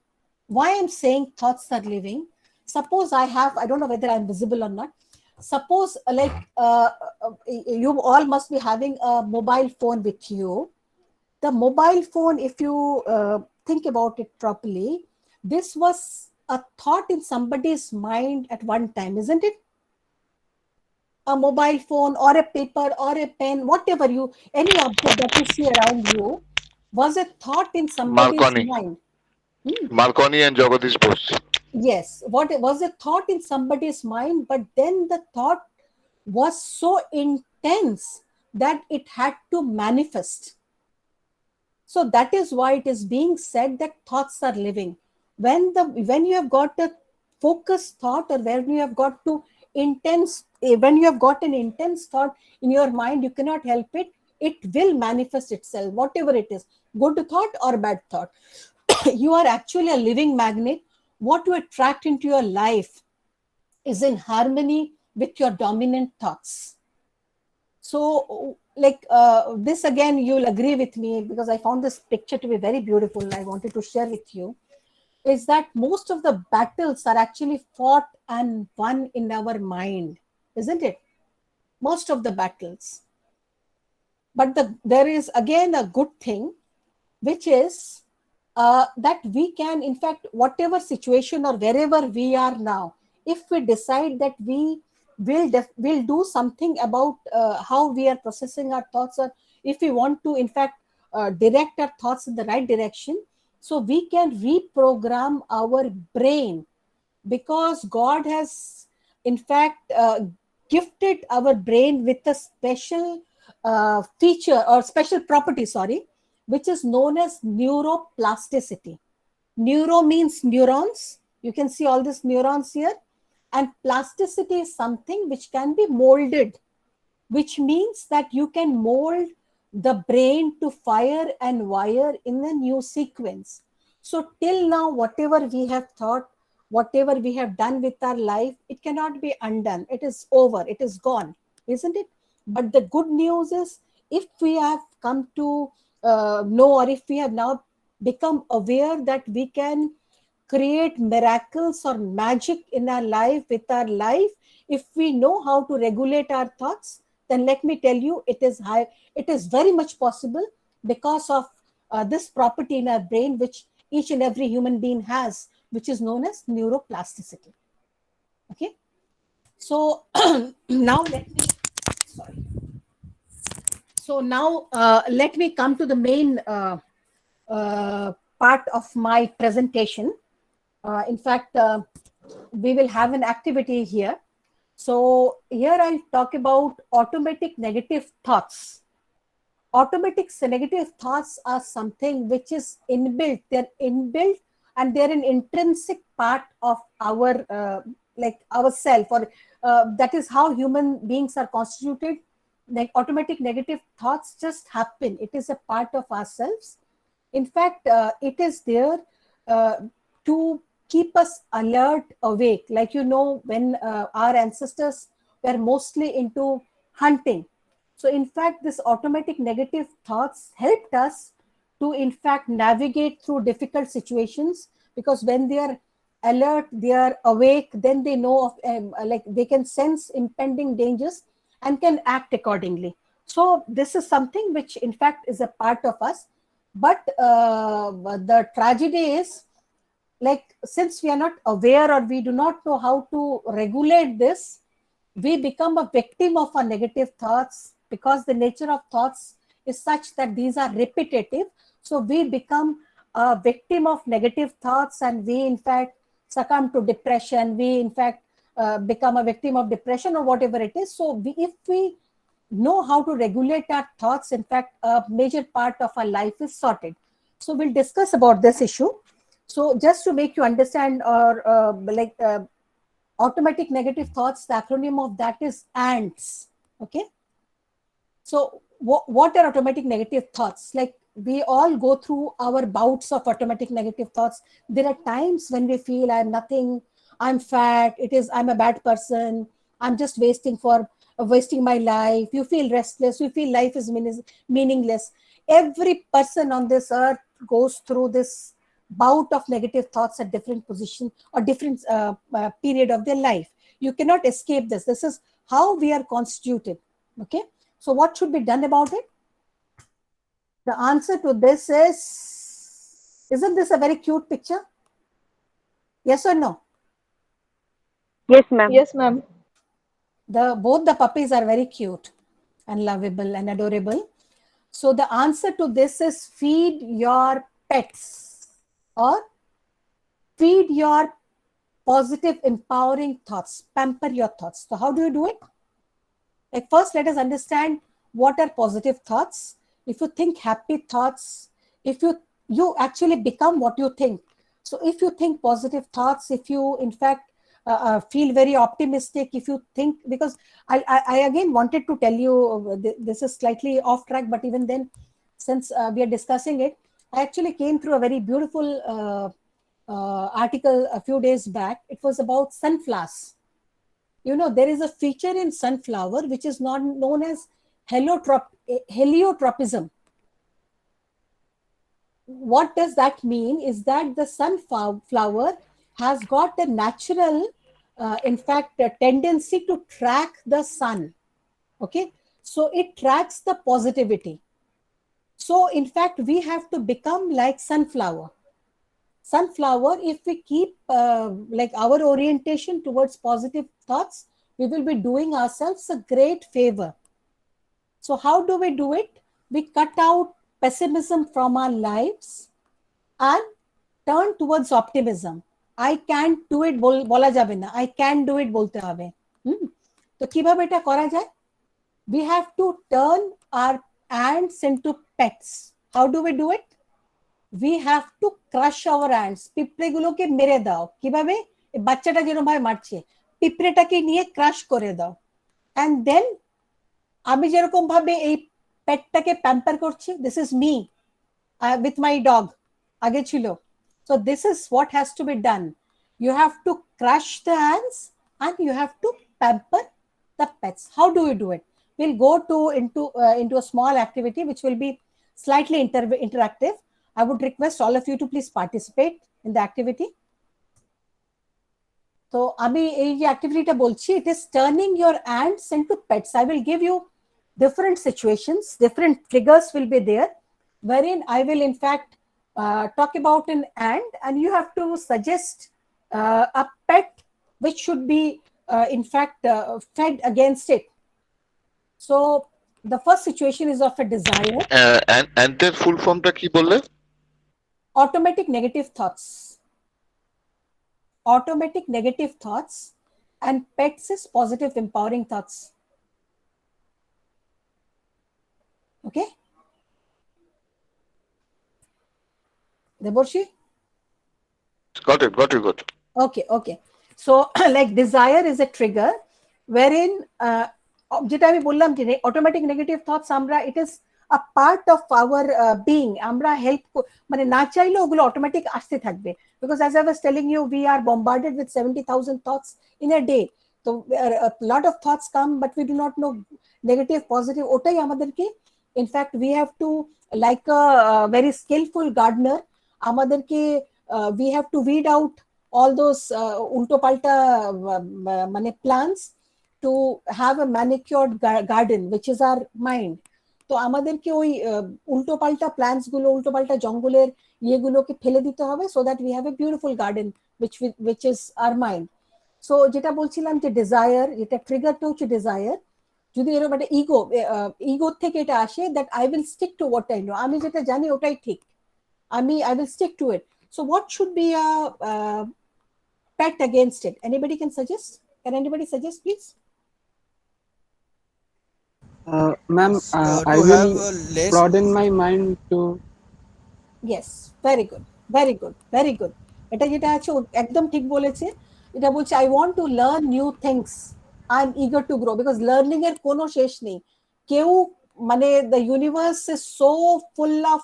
Why I'm saying thoughts are living? Suppose I don't know whether I'm visible or not. Suppose, you all must be having a mobile phone with you. The mobile phone, if you think about it properly, this was a thought in somebody's mind at one time, isn't it? A mobile phone or a paper or a pen, whatever any object that you see around you, was a thought in somebody's Marconi, mind. Marconi and Jagadish Bose. Yes, what was a thought in somebody's mind, but then the thought was so intense that it had to manifest. So that is why it is being said that thoughts are living. When you have got a focused thought, or when you have got an intense thought in your mind, you cannot help it. It will manifest itself, whatever it is, good thought or bad thought. You are actually a living magnet. What you attract into your life is in harmony with your dominant thoughts. So, this again, you'll agree with me, because I found this picture to be very beautiful. I wanted to share with you, is that most of the battles are actually fought and won in our mind, isn't it? Most of the battles. But there is again a good thing, which is that we can, in fact, whatever situation or wherever we are now, if we decide that we will do something about how we are processing our thoughts, or if we want to, in fact, direct our thoughts in the right direction, so we can reprogram our brain, because God has, in fact, gifted our brain with a special feature or special property, which is known as neuroplasticity. Neuro means neurons. You can see all these neurons here. And plasticity is something which can be molded, which means that you can mold the brain to fire and wire in a new sequence. So till now, whatever we have thought, whatever we have done with our life, it cannot be undone. It is over. It is gone, isn't it? But the good news is, if we have come to know, or if we have now become aware that we can create miracles or magic in our life, with our life, if we know how to regulate our thoughts, then let me tell you, it is very much possible, because of this property in our brain, which each and every human being has, which is known as neuroplasticity. Okay. So now let me, sorry. So now let me come to the main part of my presentation. In fact, we will have an activity here. So here I'll talk about automatic negative thoughts. Automatic negative thoughts are something which is inbuilt. They're inbuilt and they're an intrinsic part of our like ourself, or that is how human beings are constituted. Like automatic negative thoughts just happen. It is a part of ourselves. In fact, it is there uh, to keep us alert, awake. Like, you know, when our ancestors were mostly into hunting. So, in fact, this automatic negative thoughts helped us to, in fact, navigate through difficult situations, because when they are alert, they are awake, then they know of, like, they can sense impending dangers and can act accordingly. So, this is something which, in fact, is a part of us. But the tragedy is, like, since we are not aware or we do not know how to regulate this, we become a victim of our negative thoughts, because the nature of thoughts is such that these are repetitive. So we become a victim of negative thoughts, and we in fact succumb to depression. We in fact become a victim of depression or whatever it is. So if we know how to regulate our thoughts, in fact, a major part of our life is sorted. So we'll discuss about this issue. So just to make you understand, or automatic negative thoughts, the acronym of that is ANTS. Okay. So what are automatic negative thoughts? Like, we all go through our bouts of automatic negative thoughts. There are times when we feel I'm nothing, I'm fat, I'm a bad person, I'm just wasting my life. You feel restless, you feel life is meaningless. Every person on this earth goes through this bout of negative thoughts at different position or different period of their life. You cannot escape this. This is how we are constituted. Okay. So what should be done about it? The answer to this is, isn't this a very cute picture? Yes or no? Yes, ma'am. Yes, ma'am. Both the puppies are very cute and lovable and adorable. So the answer to this is feed your pets, or feed your positive, empowering thoughts, pamper your thoughts. So how do you do it? Like, first, let us understand what are positive thoughts. If you think happy thoughts, if you actually become what you think. So if you think positive thoughts, if you in fact feel very optimistic, if you think, because I again wanted to tell you, this is slightly off track, but even then, since we are discussing it, I actually came through a very beautiful article a few days back. It was about sunflowers. You know, there is a feature in sunflower which is not known as heliotropism. What does that mean? Is that the sunflower has got a natural, in fact, a tendency to track the sun. Okay, so it tracks the positivity. So in fact, we have to become like sunflower. Sunflower, if we keep like our orientation towards positive thoughts, we will be doing ourselves a great favor. So how do we do it? We cut out pessimism from our lives and turn towards optimism. I can't do it bola jabe na. I can do it bolte hobe. তো কিভাবে এটা করা যায়? We have to turn our ants into pets. How do we do it? We have to crush our ants. পিঁপড়েগুলোকে মেরে দাও। কিভাবে? বাচ্চাটা যেরকম ভাবে মারছে, পিঁপড়েটাকে নিয়ে ক্রাশ করে দাও। And then আমি যেরকম ভাবে এই পেটটাকে প্যাম্পার করছি, this is me with my dog আগে ছিল। So this is what has to be done. You have to crush the ants and you have to pamper the pets. How do you do it? We'll go into a small activity which will be slightly interactive. I would request all of you to please participate in the activity. So আমি এই যে অ্যাক্টিভিটিটা বলছি, it is turning your ants into pets. I will give you different situations, different triggers will be there, wherein I will in fact talk about an ant, and you have to suggest a pet which should be in fact, fed against it. So the first situation is of a desire, and their full ফর্মটা কি বললে? automatic negative thoughts. Automatic negative thoughts, and PETS is positive empowering thoughts. Okay? Deborshi? Got it. Okay, okay. So like desire is a trigger wherein যেটা আমি বললাম যে automatic negative thoughts আমরা it is a part of our being, আমরা help মানে না চাইলেও ওগুলো অটোমেটিক আসতে থাকবে, because as I was telling you we are bombarded with 70,000 thoughts in a day. তো lot of thoughts come but we do not know negative positive, ওটাই আমাদেরকে in fact we have to like a very skilful gardener, আমাদেরকে we have to weed out all those ulto palta mane plants to have a manicured garden which is our mind. তো আমাদেরকে ওই উল্টো পাল্টা plants গুলো, উল্টো পাল্টা জঙ্গলের ইয়েগুলোকে ফেলে দিতে হবে, so that we have a beautiful garden which is our mind. So যেটা বলছিলাম যে ডিজায়ার, এটা ট্রিগারটা হচ্ছে ডিজায়ার। যদি এরকম একটা ইগো থেকে এটা আসে that I will stick to what I know, আমি যেটা জানি ওটাই ঠিক, I will stick to it. So what should be a pet against it? Anybody can suggest? Can anybody suggest, please? Ma'am, I to have will a less broaden my mind to. Yes, very good, very good, very good. এটা যেটা আছে একদম ঠিক বলেছে, এটা বলছে I want to learn new things, I'm eager to grow, because learning এর কোনো শেষ নেই। কেউ মানে the universe is so full of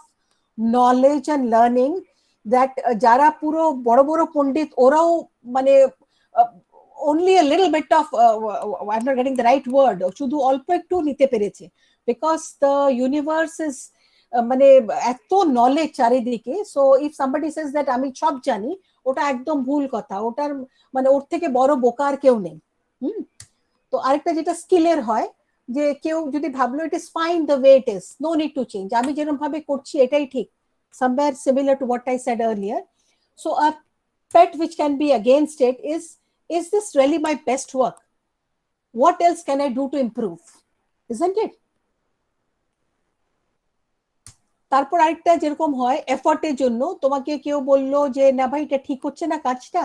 knowledge and learning that যারা পুরো বড় বড় পণ্ডিত ওরাও মানে only a little bit of I'm not getting the right word, শুধু অল্প একটু নিতে পেরেছে, because the universe is মানে এত নলেজ চারিদিকে। So if somebody says that আমি সব জানি, ওটা একদম ভুল কথা, ওটার মানে ওর থেকে বড় বোকা আর কেউ নেই। তো আরেকটা যেটা স্কিলের হয়, যে কেউ যদি ভাবলো it is fine the way it is, no need to change, আমি যেরকম ভাবে করছি এটাই ঠিক, somewhere similar to what I said earlier. So a pet which can be against it is this really my best work? What else can I do to improve? Isn't it? তারপর আরেকটা যেরকম হয় এফর্টের জন্য, তোমাকে কেউ বললো যে না ভাই এটা ঠিক হচ্ছে না কাজটা,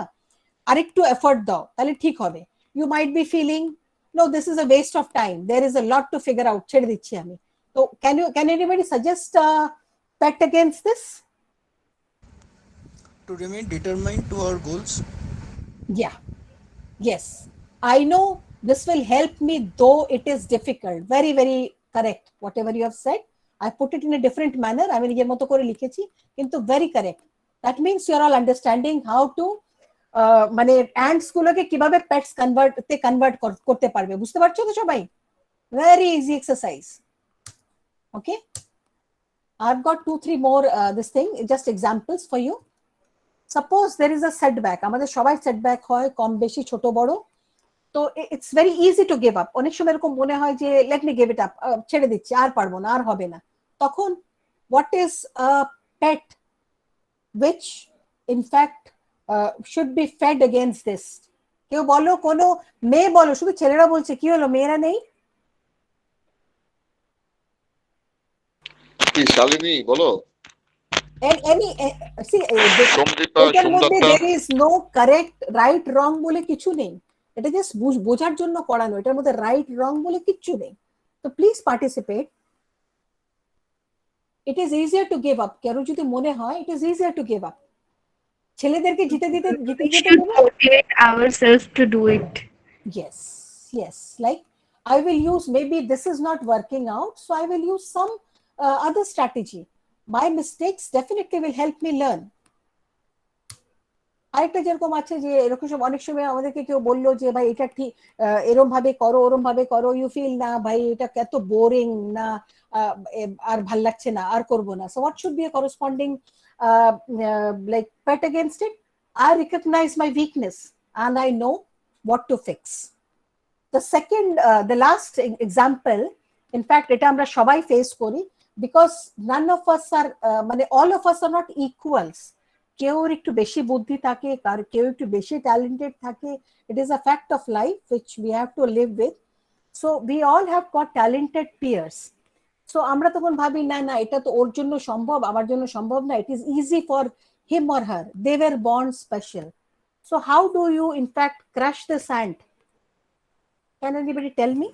আরেকটু এফর্ট দাও তাহলে ঠিক হবে। You might be feeling no this is a waste of time, there is a lot to figure out, ছেড়ে দিচ্ছি আমি। তো can anybody suggest pet against this? to remain determined to our goals. Yeah, yes, I know this will help me, though it is difficult. Very, very correct whatever you have said. I put it in a different manner, আমি নিজের মতো করে লিখেছি, কিন্তু very correct. That means you are all understanding how to মানে ants গুলোকে কিভাবে pets convert করতে পারবে, বুঝতে পারছো তো সবাই? Very easy exercise. Okay, I've got 2-3 more this thing, just examples for you. Suppose there is a setback, আমাদের সবাই setback হয় কম বেশি ছোট বড়, তো it's very easy to give up. অনেক সময় এরকম মনে হয় যে let me give it up, ছেড়ে দিচ্ছি, আর পারবো না, আর হবে না। তখন what is a pet which in fact should be fed against this? কেউ বলো, কোনো মেয়ে বলো, শুধু ছেলেরা বলছে, কি হলো মেয়েরা নেই? কি শালিনী বলো? there is no correct right wrong বলে কিছু নেই, এটা জাস্ট বোঝার জন্য করানো, এটার মধ্যে রাইট রং বলে কিচ্ছু নেই। তো please participate, it is easier to give up. কারো যদি মনে হয় it is easier to give up, ছেলেদেরকে জিতে motivate ourselves to do it. yes, like I will use, maybe this is not working out, so I will use some other strategy. My mistakes definitely will help me learn. আরেকটা যেরকম আছে যে এরকম সব অনেক সময় আমাদেরকে কেউ বললো যে ভাই এটা ঠিক এরম ভাবে করো, ওরম ভাবে করো, ইউ ফিল না ভাই এটা এত বোরিং না, আর ভাল লাগছে না, আর করবো না। So what should be a corresponding like pet against it? I recognize my weakness and I know what to fix. The second, the last example, in fact এটা আমরা সবাই ফেস করি, because none of us are মানে all of us are not equals. কেউ একটু বেশি বুদ্ধি থাকে, কেউ একটু বেশি ট্যালেন্টেড থাকে। It is a fact of life which we have to live with. So we all have got talented peers. So আমরা তখন ভাবি না না এটা তো ওর জন্য সম্ভব, আমার জন্য সম্ভব না, it is easy for him or her, they were born special. So how do you in fact crush the sand? Can anybody tell me?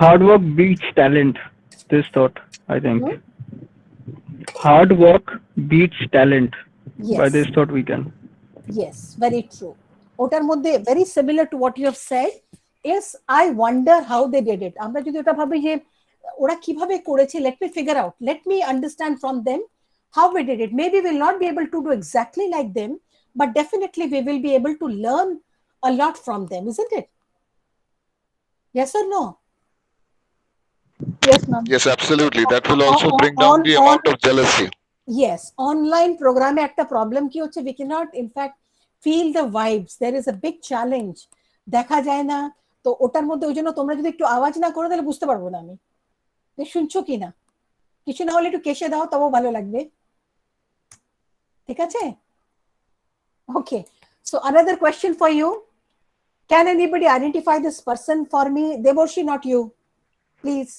Hard work beats talent. This thought, I think. Hard work beats talent. By Yes, this thought, we can. yes, very true. ওটার মধ্যে very similar to what you have said. Yes, I wonder how they did it. আমরা যদি ওটা ভাবি যে ওরা কিভাবে করেছে, let me figure out, let me understand from them how we did it. Maybe we'll not be able to do exactly like them, but definitely we will be able to learn a lot from them, isn't it? Yes or no? Yes, ma'am. Yes, absolutely. That will also bring down the amount of jealousy. Yes, online program একটা problem কি হচ্ছে, we cannot in fact feel the vibes. There is a big challenge. দেখা যায় না, তো ওটার মধ্যে ওই জন্য তোমরা যদি একটু আওয়াজ না করো তাহলে বুঝতে পারবো না আমি যে শুনছো কি না। কিছু না হলে একটু কেশে দাও, তবেও ভালো লাগবে। ঠিক আছে? Okay, so another question for you. Can anybody identify this person for me? Devorshi, not you, please.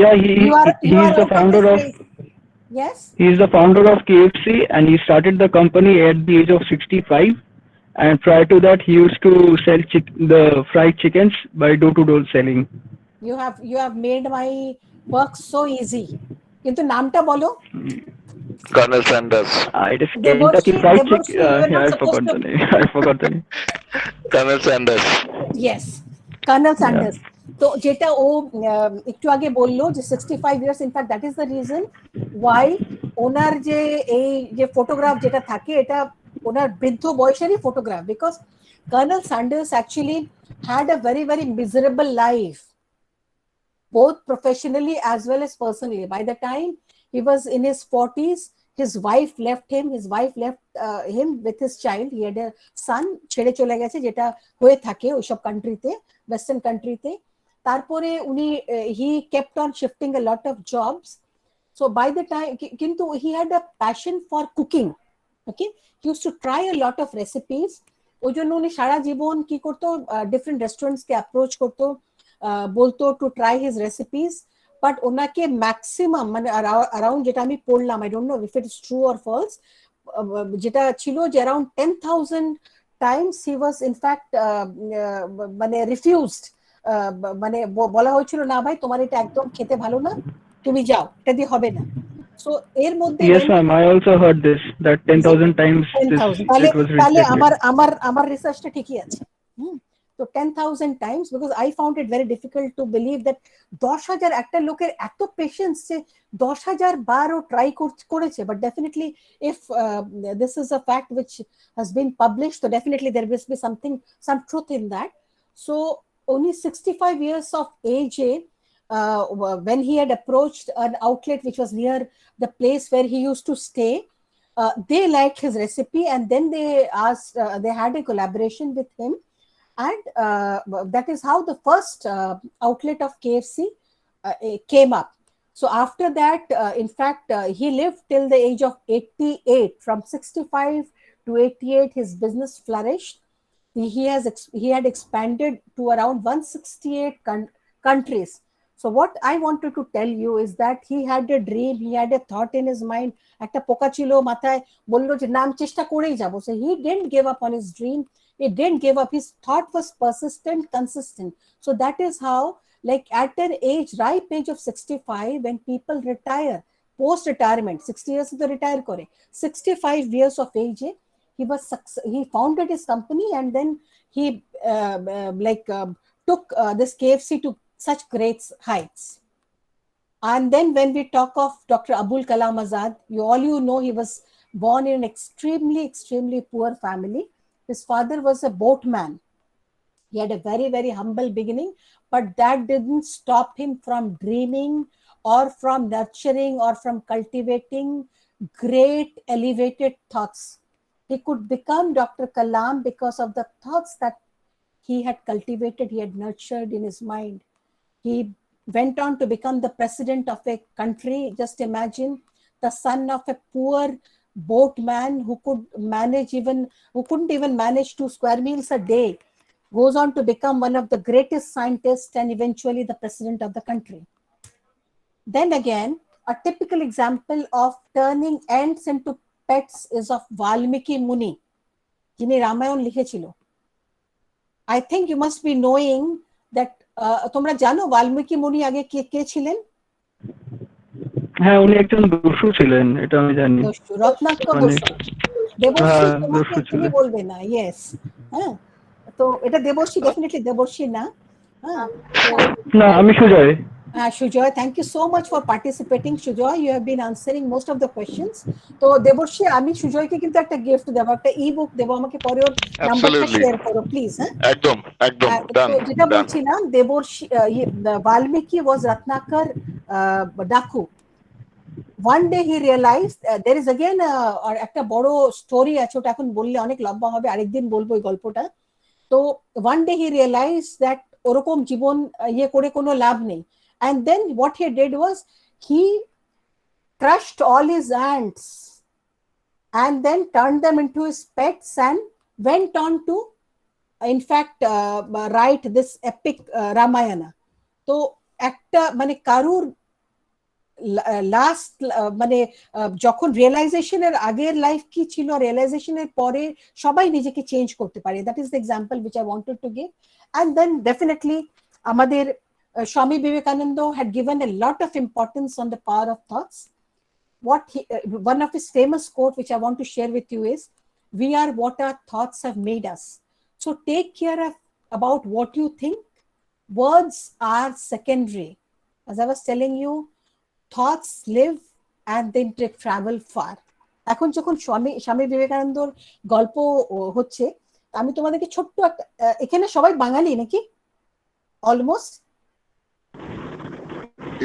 Yeah, You are he's the out founder this of race. Yes. he's the founder of KFC, and he started the company at the age of 65. And prior to that, he used to sell the fried chickens by door-to-door selling. You have made my work so easy. কিন্তু নামটা বলো। Colonel Sanders. It is Kentucky Fried Devorshi, Chicken. you are not I supposed forgot to. the name. I forgot the name. Colonel Sanders. Yes, Colonel Sanders. তো যেটা ও একটু আগে বললো যে 65 years, in fact that is the reason why ওনার যে এই যে photograph যেটা থাকে এটা ওনার বৃদ্ধ বয়সেরই photograph, because Colonel Sanders actually had a very very miserable life, both professionally as well as personally. By the time he was in his 40s, his wife left him. His wife left him with his child. He had a son. ছেড়ে চলে গেছে, যেটা হয়ে থাকে ওইসব কান্ট্রিতে, western কান্ট্রিতে। তারপরে উনি he kept on shifting a lot of jobs. So by the time, কিন্তু he had a passion for cooking. Okay, he used to try a lot of recipes. ওই জন্য উনি সারা জীবন কি করতো, ডিফারেন্ট রেস্টুরেন্টসকে অ্যাপ্রোচ করতো, বলতো to try his recipes. But ওনাকে maximum মানে অ্যারাউন্ড, যেটা আমি পড়লাম, I don't know if it is true or false, যেটা ছিল যে around 10,000 times he was in fact মানে রিফিউজড, মানে বলা হয়েছিল না ভাই তোমার এটা একদম খেতে ভালো না, তুমি যাও, এটা দিয়ে হবে না। সো এর মধ্যে Yes, ma'am. I also heard this, that 10,000 times it was তাহলে rejected. আমার রিসার্চটা ঠিকই আছে। তো 10,000 times, because I found it very difficult to believe that 10,000 একটা লোকের এত পেশেন্স যে 10,000 বারও ট্রাই করেছে। But definitely if this is a fact which has been published, so definitely there must be some truth in that. So only 65 years of age, when he had approached an outlet which was near the place where he used to stay, they liked his recipe, and then they asked, they had a collaboration with him, and that is how the first outlet of KFC came up. So after that, in fact, he lived till the age of 88. From 65 to 88, his business flourished. He had expanded to around 168 countries. So what I wanted to tell you is that he had a dream, he had a thought in his mind. একটা পোকা ছিল মাথায়, বললো যে নাম চেষ্টা করেই যাবো। So he didn't give up on his dream. He didn't give up. His thought was persistent, consistent. So that is how, like at an age, ripe age of 65, when people retire, post-retirement, 60 years to retire kore, 65 years of age, he founded his company, and then he took this KFC to such great heights. And then when we talk of Dr. Abul Kalam Azad, you know he was born in an extremely poor family. His father was a boatman. He had a very, very humble beginning, but that didn't stop him from dreaming or from nurturing or from cultivating great elevated thoughts. He could become Dr. Kalam because of the thoughts that he had cultivated, he had nurtured in his mind. He went on to become the president of a country. Just imagine the son of a poor boatman who couldn't even manage 2 square meals a day, goes on to become one of the greatest scientists and eventually the president of the country. Then again, a typical example of turning ants into pets is of Valmiki Muni, যিনি রামায়ণ লিখেছিল. I think you must be knowing that তোমরা জানো বাল্মীকি মুনি আগে কে কে ছিলেন? হ্যাঁ, উনি একজন দস্যু ছিলেন, এটা আমি জানি। রত্নাকর দস্যু। দেবর্ষি তোমাকে তুমি বলবে না, ইয়েস। হ্যাঁ, তো এটা দেবর্ষি, ডেফিনেটলি দেবর্ষি না। হ্যাঁ, না, আমি Sujoy. Sujoy, thank you so much for participating. Sujoy, you have been answering most of the questions. তো দেবর্ষি, আমি সুজয়কে কিন্তু একটা গিফট দেব, একটা ই-বুক দেব, আমাকে পরে ওর নাম্বারটা শেয়ার করো প্লিজ। হ্যাঁ, একদম একদম ডান। তো যেটা বলছিলাম, দেবর্ষি Valmiki was Ratnakar Daku. One day he realized there is again একটা বড় স্টোরি আছে, ওটা এখন বললে অনেক লম্বা হবে, আরেকদিন বলবো এই গল্পটা। তো one day he realized that ওরকম জীবন ইয়ে করে কোনো লাভ নেই, and then what he did was he crushed all his ants and then turned them into his pets and went on to in fact write this epic Ramayana. তো একটা মানে কারুর last মানে যখন রিয়েলাইজেশনের আগের লাইফ কি ছিল, রিয়েলাইজেশনের পরে সবাই নিজেকে চেঞ্জ করতে পারে। That is the example which I wanted to give. And then definitely আমাদের Swami Vivekananda had given a lot of importance on the power of thoughts. What one of his famous quote which I want to share with you is, we are what our thoughts have made us. So take care of about what you think. Words are secondary. As I was telling you, thoughts live and they travel far. এখন যখন স্বামী বিবেকানন্দর গল্প হচ্ছে, আমি তোমাদেরকে ছোট্ট একটা, এখানে সবাই বাঙালি নাকি almost?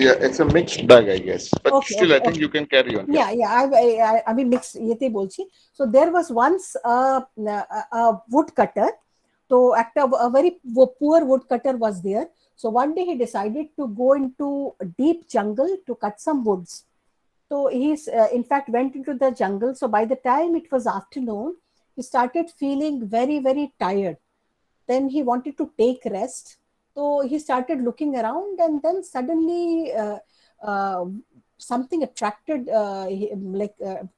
Yeah, it's a mixed bag, I guess. But Okay, still, okay, I think you can carry on. আমি মিক্সড ইয়েতেই বলছি। So there was once a woodcutter. তো একটা very poor woodcutter was there. So one day he decided to go into a deep jungle to cut some woods. So he in fact went into the jungle. So by the time it was afternoon, he started feeling very, very tired. Then he wanted to take rest. So he started looking around, and then suddenly something attracted,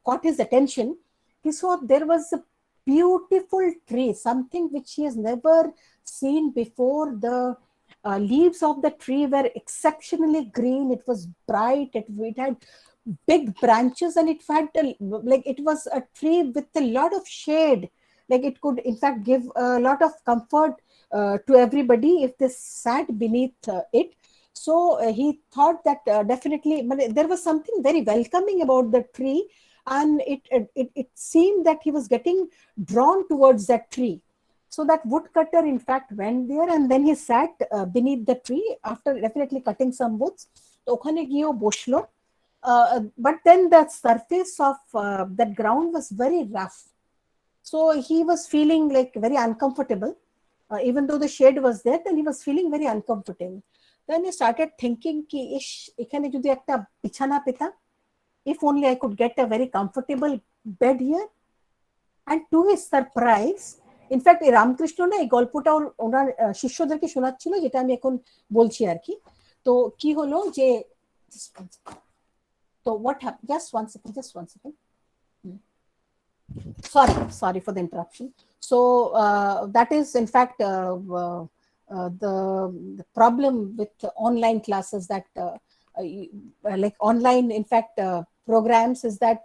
caught his attention. He saw there was a beautiful tree, something which he has never seen before. The leaves of the tree were exceptionally green. It was bright. It had big branches, and it had it was a tree with a lot of shade. Like it could, in fact, give a lot of comfort to everybody if they sat beneath it. So he thought that definitely there was something very welcoming about the tree, and it seemed that he was getting drawn towards that tree. So that woodcutter, in fact, went there, and then he sat beneath the tree after definitely cutting some woods. তো ওখানে গিয়েও বসলো, but then the surface of that ground was very rough. So he was feeling like very uncomfortable. Even though the shade was there, then he was feeling very uncomfortable. Then he started thinking ki ish ekhane jodi ekta bichana peta, if only I could get a very comfortable bed here. And to his surprise, in fact এই রামকৃষ্ণ না এই গল্পটা ওনার শিষ্যদেরকে শোনাচ্ছিল, যেটা আমি এখন বলছি আর কি। তো কি হলো যে, তো what happened, just one second. Sorry for the interruption. So that is in fact the problem with online classes, that like online in fact programs, is that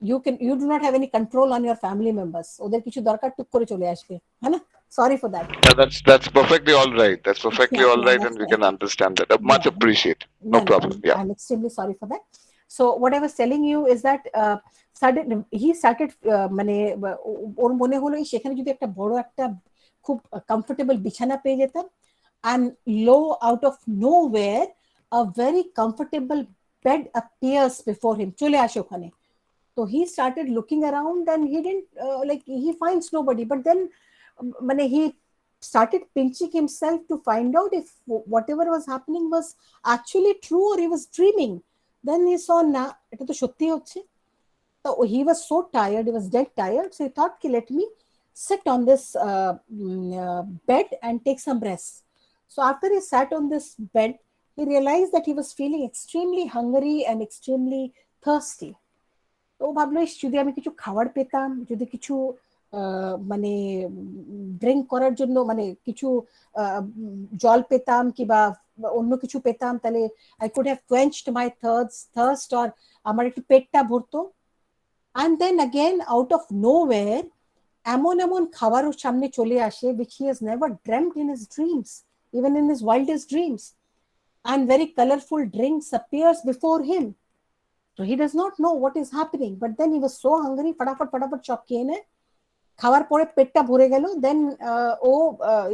you do not have any control on your family members. ওদের কিছু দরকার টুক করে চলে আসবে, হ্যাঁ না? Sorry for that. Yeah, that's perfectly all right. That's perfectly all right, and we can understand that. Much appreciate. No problem. Yeah, I'm extremely sorry for that. So what I was telling you is that he started মানে ওর মনে হলো সেখানে যদি একটা বড় একটা খুব comfortable বিছানা পেয়ে যেতাম, and lo, out of nowhere a very comfortable bed appears before him, চলে আসে ওখানে। So he started looking around, and he didn't he finds nobody, but then he started pinching himself to find out if whatever was happening was actually true or he was dreaming. Then he saw না এটা তো সত্যি হচ্ছে। So he was so tired, he was dead tired, so he thought ki let me sit on this bed and take some rest. So after he sat on this bed, he realized that he was feeling extremely hungry and extremely thirsty. তো ভাবলো যদি আমি কিছু খাবার পেতাম, যদি কিছু মানে ড্রিঙ্ক করার জন্য মানে কিছু জল পেতাম কিংবা অন্য কিছু পেতাম, তাহলে I could have quenched my thirst, or আমার একটু পেটটা ভরতো। And then again, out of nowhere, এমন এমন খাবার ওর সামনে চলে আসে which he has never dreamt in his dreams, even in his wildest dreams. And very colorful drinks appears before him. So he does not know what is happening. But then he was so hungry, फटाफट সব খেয়ে নেয়, খাওয়ার পরে পেটটা ভরে গেল। Then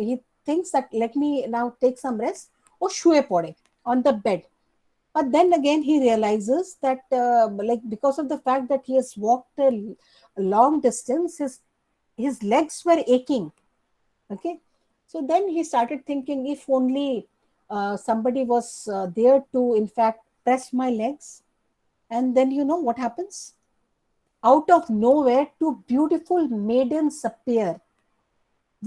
he thinks that let me now take some rest. ও শুয়ে পড়ে on the bed. But then again he realizes that like because of the fact that he has walked a long distance, his legs were aching. Okay, so then he started thinking, if only somebody was there to in fact press my legs. And then you know what happens? Out of nowhere, two beautiful maidens appear.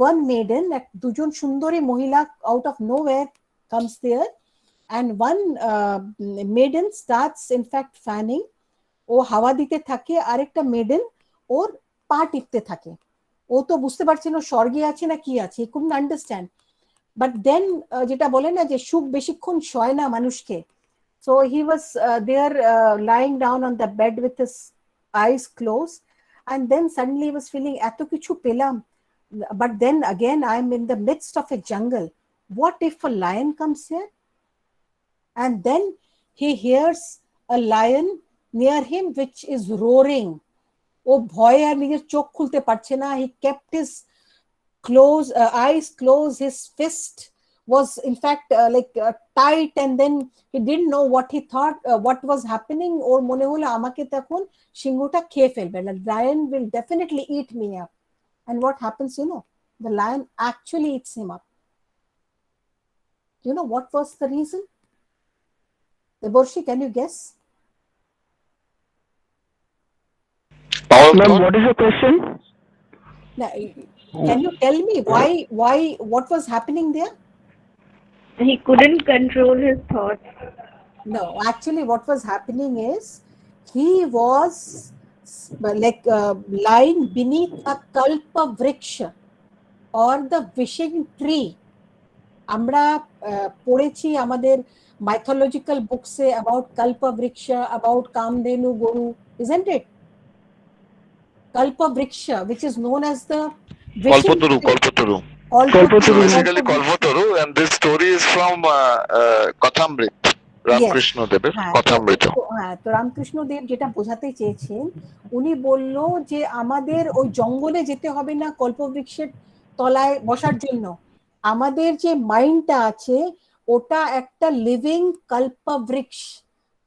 One maiden, দুজন সুন্দরী মহিলা out of nowhere comes there, and one maiden starts in fact fanning. ও হাওয়া দিতে থাকে, আরেকটা maiden ওর পা টিপতে থাকে। ও তো বুঝতে পারছে না স্বর্গে আছে না কি আছে, he couldn't understand. But then যেটা বলে না যে সুখ বেশিক্ষণ সয় না মানুষকে, so he was there lying down on the bed with his eyes closed, and then suddenly he was feeling এত কিছু পেলাম, but then again I am in the midst of a jungle. What if a lion comes here? And then he hears a lion near him which is roaring. ও ভয়ে আর নিজের চোখ খুলতে পারছে না। he kept his eyes closed, his fist was in fact tight, and then he didn't know what he thought, what was happening. ওর মনে হলো আমাকে তখন সিংহটা খেয়ে ফেলবে, the lion will definitely eat me up. And what happens, you know, the lion actually eats him up. You know what was the reason? Deborshi, can you guess? Ma'am, what is your question? Now, can you tell me why what was happening there? He couldn't control his thoughts. No, actually what was happening is he was lying beneath a kalpa vriksha or the wishing tree. আমরা পড়েছি আমাদের mythological books about kalpa vriksha, about kamdenu guru, isn't it? Kalpa vriksha, which is known as the Kalpataru. Basically Kalpataru, and this story is from Kathamrit. Ramakrishna দেবের কথামৃত। হ্যাঁ, তো রামকৃষ্ণ দেব যেটা বোঝাতে চেয়েছেন, উনি বলল যে আমাদের ওই জঙ্গলে যেতে হবে না কল্পবৃক্ষের তলায় বসার জন্য, আমাদের যে মাইন্ডটা আছে ওটা একটা living Kalpavriksha.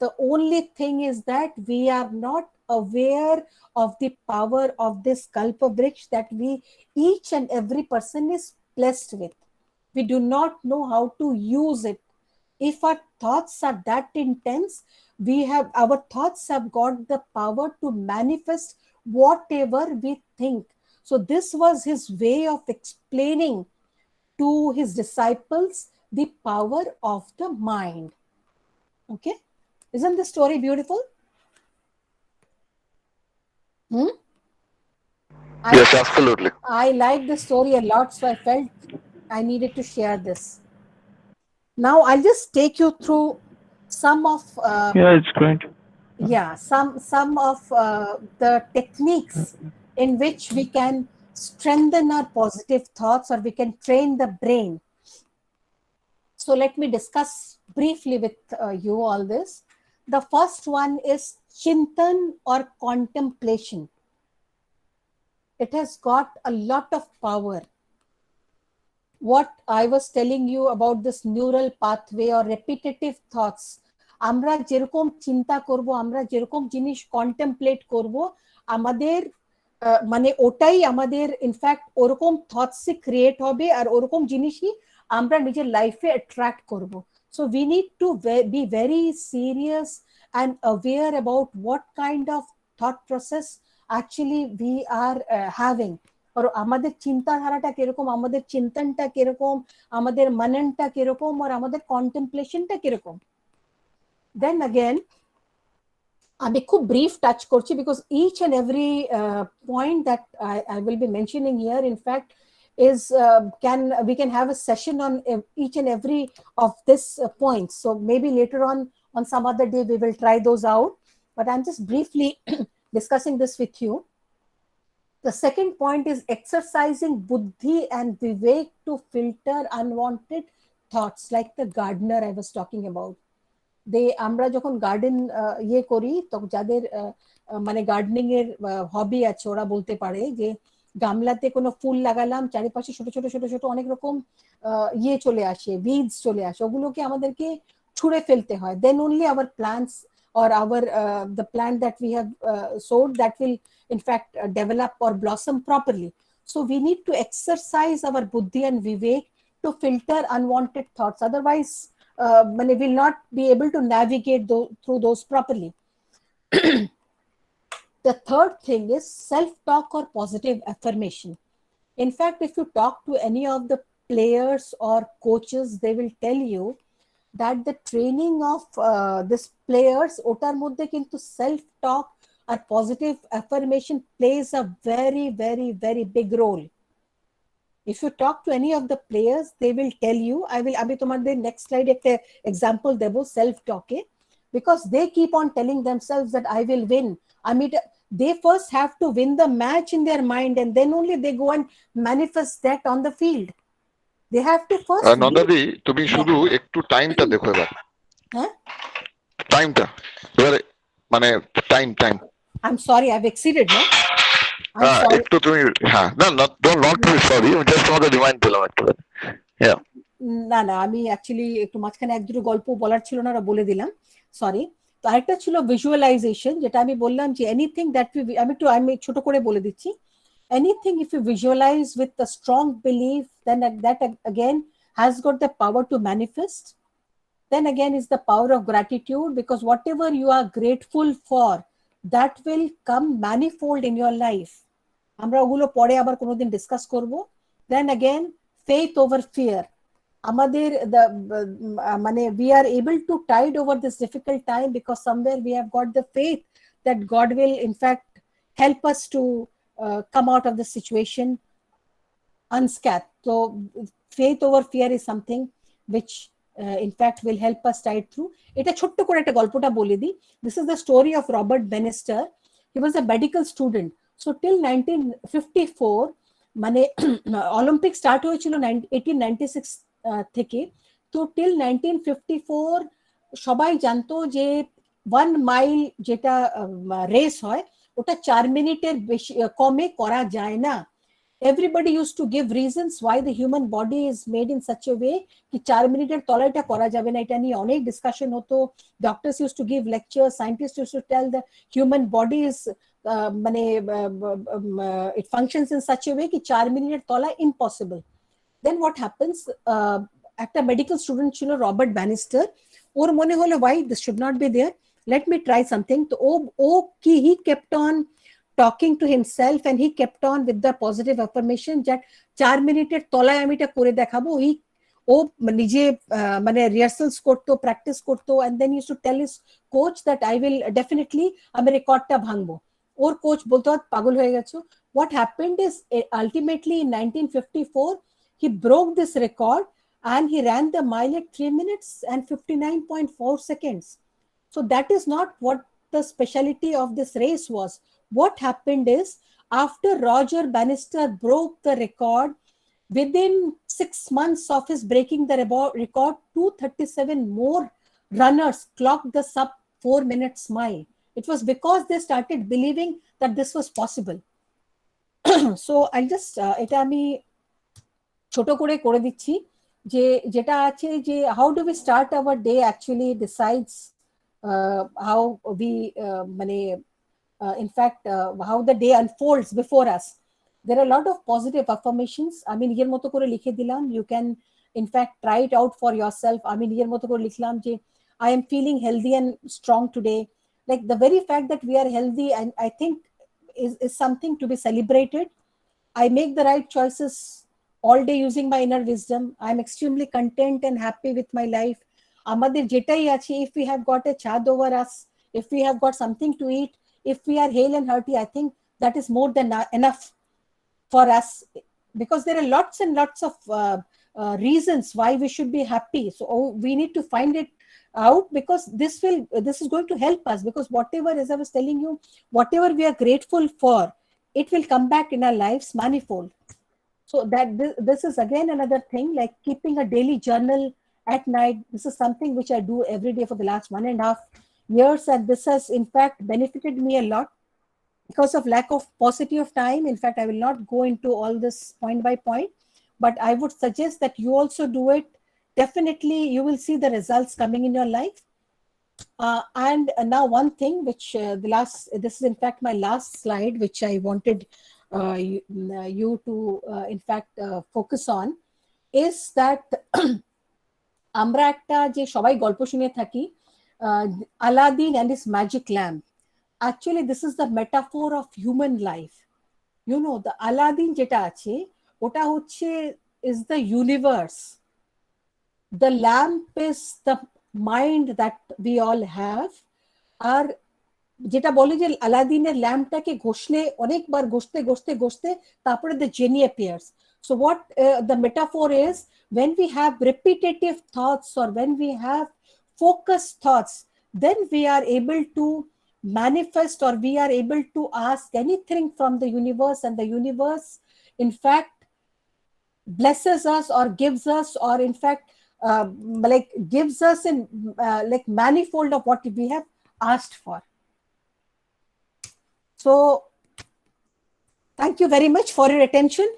The only thing is that we are not aware of the power of this kalpavriksha that we each and every person is blessed with. We do not know how to use it. If our thoughts are that intense, our thoughts have got the power to manifest whatever we think. So this was his way of explaining to his disciples the power of the mind. Okay, isn't the story beautiful? Yes, absolutely. I like the story a lot, so I felt I needed to share this. Now I'll just take you through some of it's great. some of the techniques in which we can strengthen our positive thoughts, or we can train the brain. So let me discuss briefly with you all this. The first one is chintan or contemplation. It has got a lot of power. What I was telling you about this neural pathway or repetitive thoughts, আমরা যেরকম চিন্তা করব, আমরা যেরকম জিনিস contemplate করব, আমাদের মানে ওটাই আমাদের ইনফ্যাক্ট ওরকম থটসই ক্রিয়েট হবে, আর ওরকম জিনিসই আমরা নিজের লাইফে অ্যাট্রাক্ট করব। So we need to be very serious and aware about what kind of thought process actually we are having. और আমাদের চিন্তাধারাটা কিরকম, আমাদের চিন্তনটা কিরকম, আমাদের মননটা কিরকম, আর আমাদের কন্টেমপ্লেশনটা কিরকম। Then again, আমি খুব ব্রিফ টাচ করছি because each and every point that I will be mentioning here, in fact, is we can have a session on each and every of this points. So maybe later on some other day we will try those out, but I'm just briefly discussing this with you. The second point is exercising buddhi and vivek to filter unwanted thoughts, like the gardener I was talking about. আমরা যখন garden ইয়ে করি, তখন যাদের মানে gardening এর হবি আছে ওরা বলতে পারে যে গামলাতে কোনো ফুল লাগালাম, চারিপাশে ছোট ছোট ছোট ছোট অনেক রকম ইয়ে চলে আসে, উইডস চলে আসে, ওগুলোকে আমাদেরকে ছুঁড়ে ফেলতে হয়। Then only our plants or our the plant that we have sowed, that will in fact develop or blossom properly. So we need to exercise our buddhi and vivek to filter unwanted thoughts, otherwise we will not be able to navigate through those properly. The third thing is self-talk or positive affirmation. In fact, if you talk to any of the players or coaches, they will tell you that the training of this players, otar moddhe kintu self-talk or positive affirmation plays a very, very, very big role. If you talk to any of the players, they will tell you, abhi tomader next slide ekta example debo self talk e, because they keep on telling themselves that I will win. I mean, they first have to win the match in their mind, and then only they go and manifest that on the field. They have to first নন্দাদি তুমি শুধু একটু টাইমটা দেখো এবার, হ্যাঁ টাইমটা এবারে মানে time I'm sorry, I've exceeded, no? I'm sorry. একটু তুমি হ্যাঁ না not to be sorry, আমি জাস্ট তোমাদের রিমাইন্ড দিলাম একটু। হ্যাঁ না না, আমি অ্যাকচুয়ালি একটু মাঝখানে এক দুটো গল্প বলার ছিল না, বলে দিলাম, সরি। তো আরেকটা ছিল ভিজুয়ালাইজেশন, যেটা আমি বললাম যে এনিথিং দ্যাট আমি ছোট করে বলে দিচ্ছি। Anything if you visualize with a strong belief, then that again has got the power to manifest. Then again is the power of gratitude, because whatever you are grateful for, that will come manifold in your life. আমরা ওগুলো পরে আবার কোনোদিন discuss করব। Then again, faith over fear. আমাদের মানে we are able to tide over this difficult time because somewhere we have got the faith that God will in fact help us to come out of the situation unscathed. So faith over fear is something which in fact will help us tide through. এটা ছোট্ট করে একটা গল্পটা বলে দিই। This is the story of Robert Bannister. He was a medical student. So till 1954 মানে Olympic start হয়েছিল 1896 থেকে, তো till 1954 সবাই জানতো যে 1 মাইল যেটা রেস হয় ওটা 4 মিনিটের বেশি কমে করা যায় না। Everybody used to give reasons why the human body is made in such a way कि 4 মিনিটের তলায় এটা করা যাবে না, এটা নিয়ে অনেক ডিসকাশন হতো। Doctors used to give lectures, scientists used to tell the human body is মানে it functions in such a way कि 4 মিনিটের তলায় impossible. Then what happens, একটা মেডিকেল স্টুডেন্ট ছিল রবার্ট ব্যানিস্টার, ওর মনে হলো why this should not be there, let me try something. তো he kept on talking to himself and he kept on with the positive affirmation that 4 মিনিটের তলায় আমি এটা করে দেখাবো। ও নিজে মানে রিহার্সালস করতো, প্র্যাকটিস করতো, and then he used to tell his coach that I will definitely আমি রেকর্ডটা ভাঙবো। ওর কোচ বলতো পাগল হয়ে গেছো। What happened is ultimately in 1954 he broke this record and he ran the mile at 3 minutes and 59.4 seconds. So that is not what the speciality of this race was. What happened is, after Roger Bannister broke the record, within 6 months of his breaking the record, 237 more runners clocked the sub 4 minutes mile. It was because they started believing that this was possible. So I'll just এটা আমি ছোট করে দিচ্ছি যে যেটা আছে যে how do we start our day actually decides how we মানে in fact how the day unfolds before us. There are a lot of positive affirmations. I mean, এর মতো করে লিখে দিলাম, you can in fact try it out for yourself. I mean, yer moto kore likhlam je I am feeling healthy and strong today. Like the very fact that we are healthy, and I think is something to be celebrated. I make the right choices all day using my inner wisdom. I'm extremely content and happy with my life. আমাদের যেটাই আছে, if we have got a chad over us, if we have got something to eat, if we are hale and hearty, I think that is more than enough for us, because there are lots and lots of reasons why we should be happy. So we need to find it out, because this is going to help us, because whatever, as I was telling you, whatever we are grateful for, it will come back in our lives manifold. So that this is again another thing, like keeping a daily journal at night. This is something which I do every day for the last 1.5 years, and this has in fact benefited me a lot. Because of lack of paucity of time, in fact, I will not go into all this point by point, but I would suggest that you also do it. Definitely you will see the results coming in your life. And now one thing which this is in fact my last slide, which I wanted you to in fact focus on, is that আমরা একটা যে সবাই গল্প শুনে থাকি, Aladdin and his magic lamp. Actually this is the metaphor of human life. You know, the Aladdin যেটা আছে ওটা হচ্ছে is the universe. The lamp is the mind that we all have. আর যেটা বলে যে আলাদিনের ল্যাম্পটাকে ঘষলে অনেকবার ঘষতে ঘষতে ঘষতে তারপরে the genie appears. So what the metaphor is, when we have repetitive thoughts or when we have focused thoughts, then we are able to manifest, or we are able to ask anything from the universe, and the universe in fact blesses us or gives us, or in fact like gives us in like manifold of what we have asked for. So thank you very much for your attention.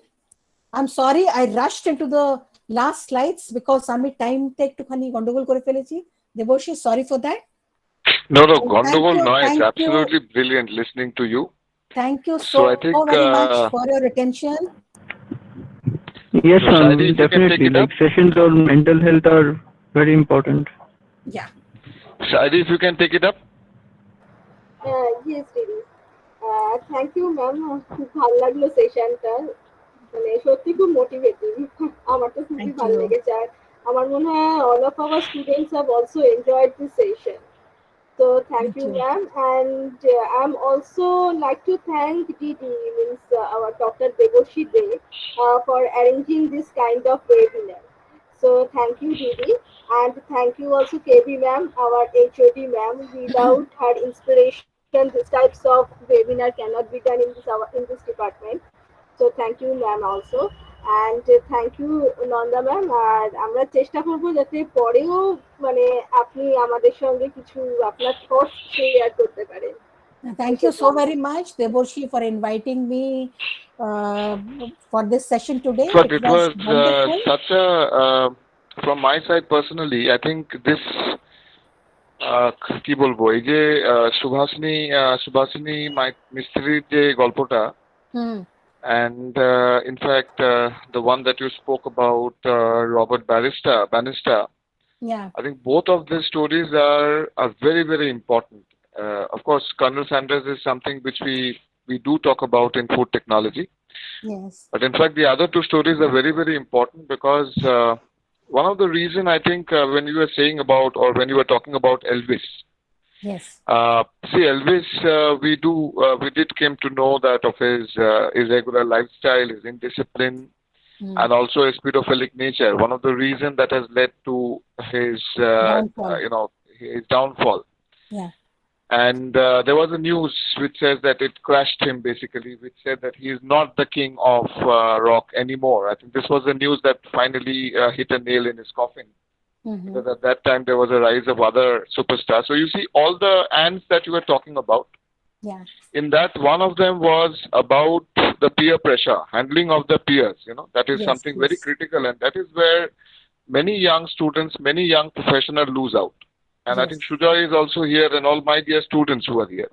I'm sorry I rushed into the last slides because আমি time take to khani গন্ডগোল করে ফেলেছি. Devoshi, sorry for that. No, Thank Gondogol, you, no, it's thank you. absolutely brilliant listening to you. Thank you So I think, very much for your attention. Yes, So Shadi, if you can definitely. take it Like up. sessions on mental health are very important. Yeah. Shadi, if you can take it up. Yes, Didi. Thank you, ma'am. খুব ভালো লাগলো সেশনটা, মানে সত্যি খুব motivating. আমার তো খুবই Thank ভালো you. লেগেছে, আর আমার মনে হয় all of our students have also enjoyed this session. So thank you, ma'am. And I'm also like to thank Didi, means our Dr. Devoshi Dey, for arranging this kind of webinar. So thank you, Didi, and thank you also KB ma'am, our HOD ma'am. Without her inspiration, these types of webinar cannot be done in this department. So thank you, ma'am, also. And thank you, Nanda ma'am. আর আমরা চেষ্টা করব যাতে পরেও মানে আপনি আমাদের সঙ্গে কিছু আপনার থটস শেয়ার করতে পারেন। Thank you so very much, Devoshi, for inviting me for this session today. But it was wonderful. such a, from my side personally, I think this, কি বলবো, এই যে সুভাষিনী মিস্ত্রির যে গল্পটা, and in fact the one that you spoke about, Robert Bannister, Yeah. I think both of these stories are very, very important. Of course, Colonel Sanders is something which we do talk about in food technology. Yes. But in fact, the other two stories are very, very important, because one of the reason I think when you were saying about, or when you were talking about Elvis, Yes. see, Elvis, we did came to know that of his irregular lifestyle, his indiscipline, and also his pedophilic nature. One of the reasons that has led to his, Downfall. his downfall. Yeah. And there was a news which says that it crushed him, basically, which said that he is not the king of rock anymore. I think this was the news that finally hit a nail in his coffin. Because at that time there was a rise of other superstars. So you see, all the ants that you were talking about, Yeah. in that one of them was about the peer pressure, handling of the peers. That is Yes, something very yes. critical, and that is where many young students, many young professionals lose out. And I Yes. think Shuja is also here, and all my dear students who are here.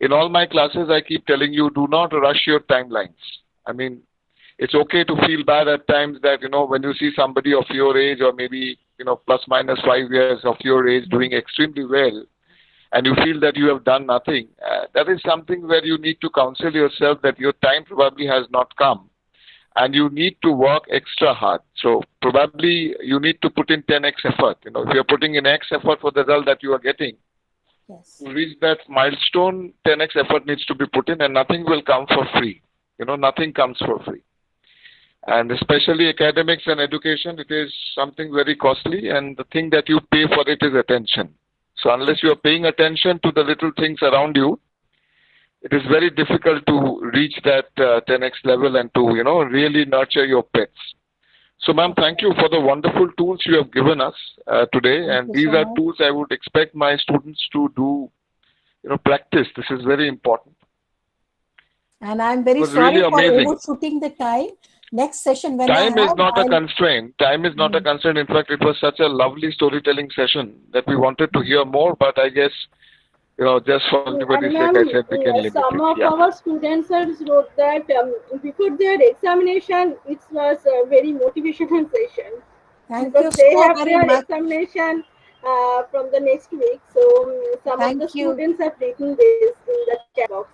In all my classes, I keep telling you, do not rush your timelines. I mean, It's okay to feel bad at times that, when you see somebody of your age or maybe, plus minus 5 years of your age doing extremely well, and you feel that you have done nothing, that is something where you need to counsel yourself that your time probably has not come and you need to work extra hard. So probably you need to put in 10x effort. If you're putting in X effort for the result that you are getting, Yes. to reach that milestone, 10x effort needs to be put in, and nothing will come for free. Nothing comes for free. And especially academics and education, it is something very costly, and the thing that you pay for it is attention. So unless you are paying attention to the little things around you, it is very difficult to reach that 10x level and to, really nurture your pets. So ma'am, thank you for the wonderful tools you have given us today. Thank And you these so are much. tools I would expect my students to do, practice. This is very important. And I'm very It was sorry really for amazing. overshooting the time. Next session when Time I is have, not a I'll- constraint. Time is not a constraint. In fact, it was such a lovely storytelling session that we wanted to hear more, but I guess, just for everybody's sake, I said we can limit Some it. of Yeah. our students wrote that before their examination, it was a very motivational session. Thank you Because they so have very their much. examination from the next week. So some of Thank the you. students have written this in the chat box.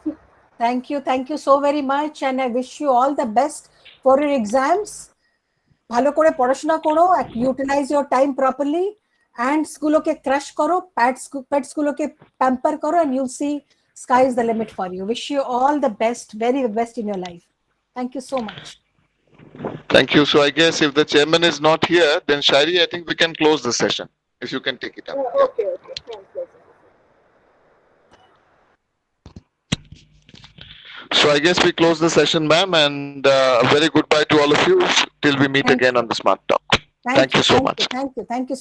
Thank you so very much, and I wish you all the best for your exams. ভালো করে পড়াশোনা করো, utilize your time properly, and স্কুলকে crush করো, pets গুলোকে pamper করো, and you'll see sky is the limit for you. Wish you all the best, very best in your life. Thank you so much. Thank you. So I guess if the chairman is not here, then Shairi, I think we can close the session. If you can take it up. Okay. Thanks. So I guess we close the session, ma'am, and a very goodbye to all of you till we meet Thank again you. on the Smart Talk. Thank you so much. Thank you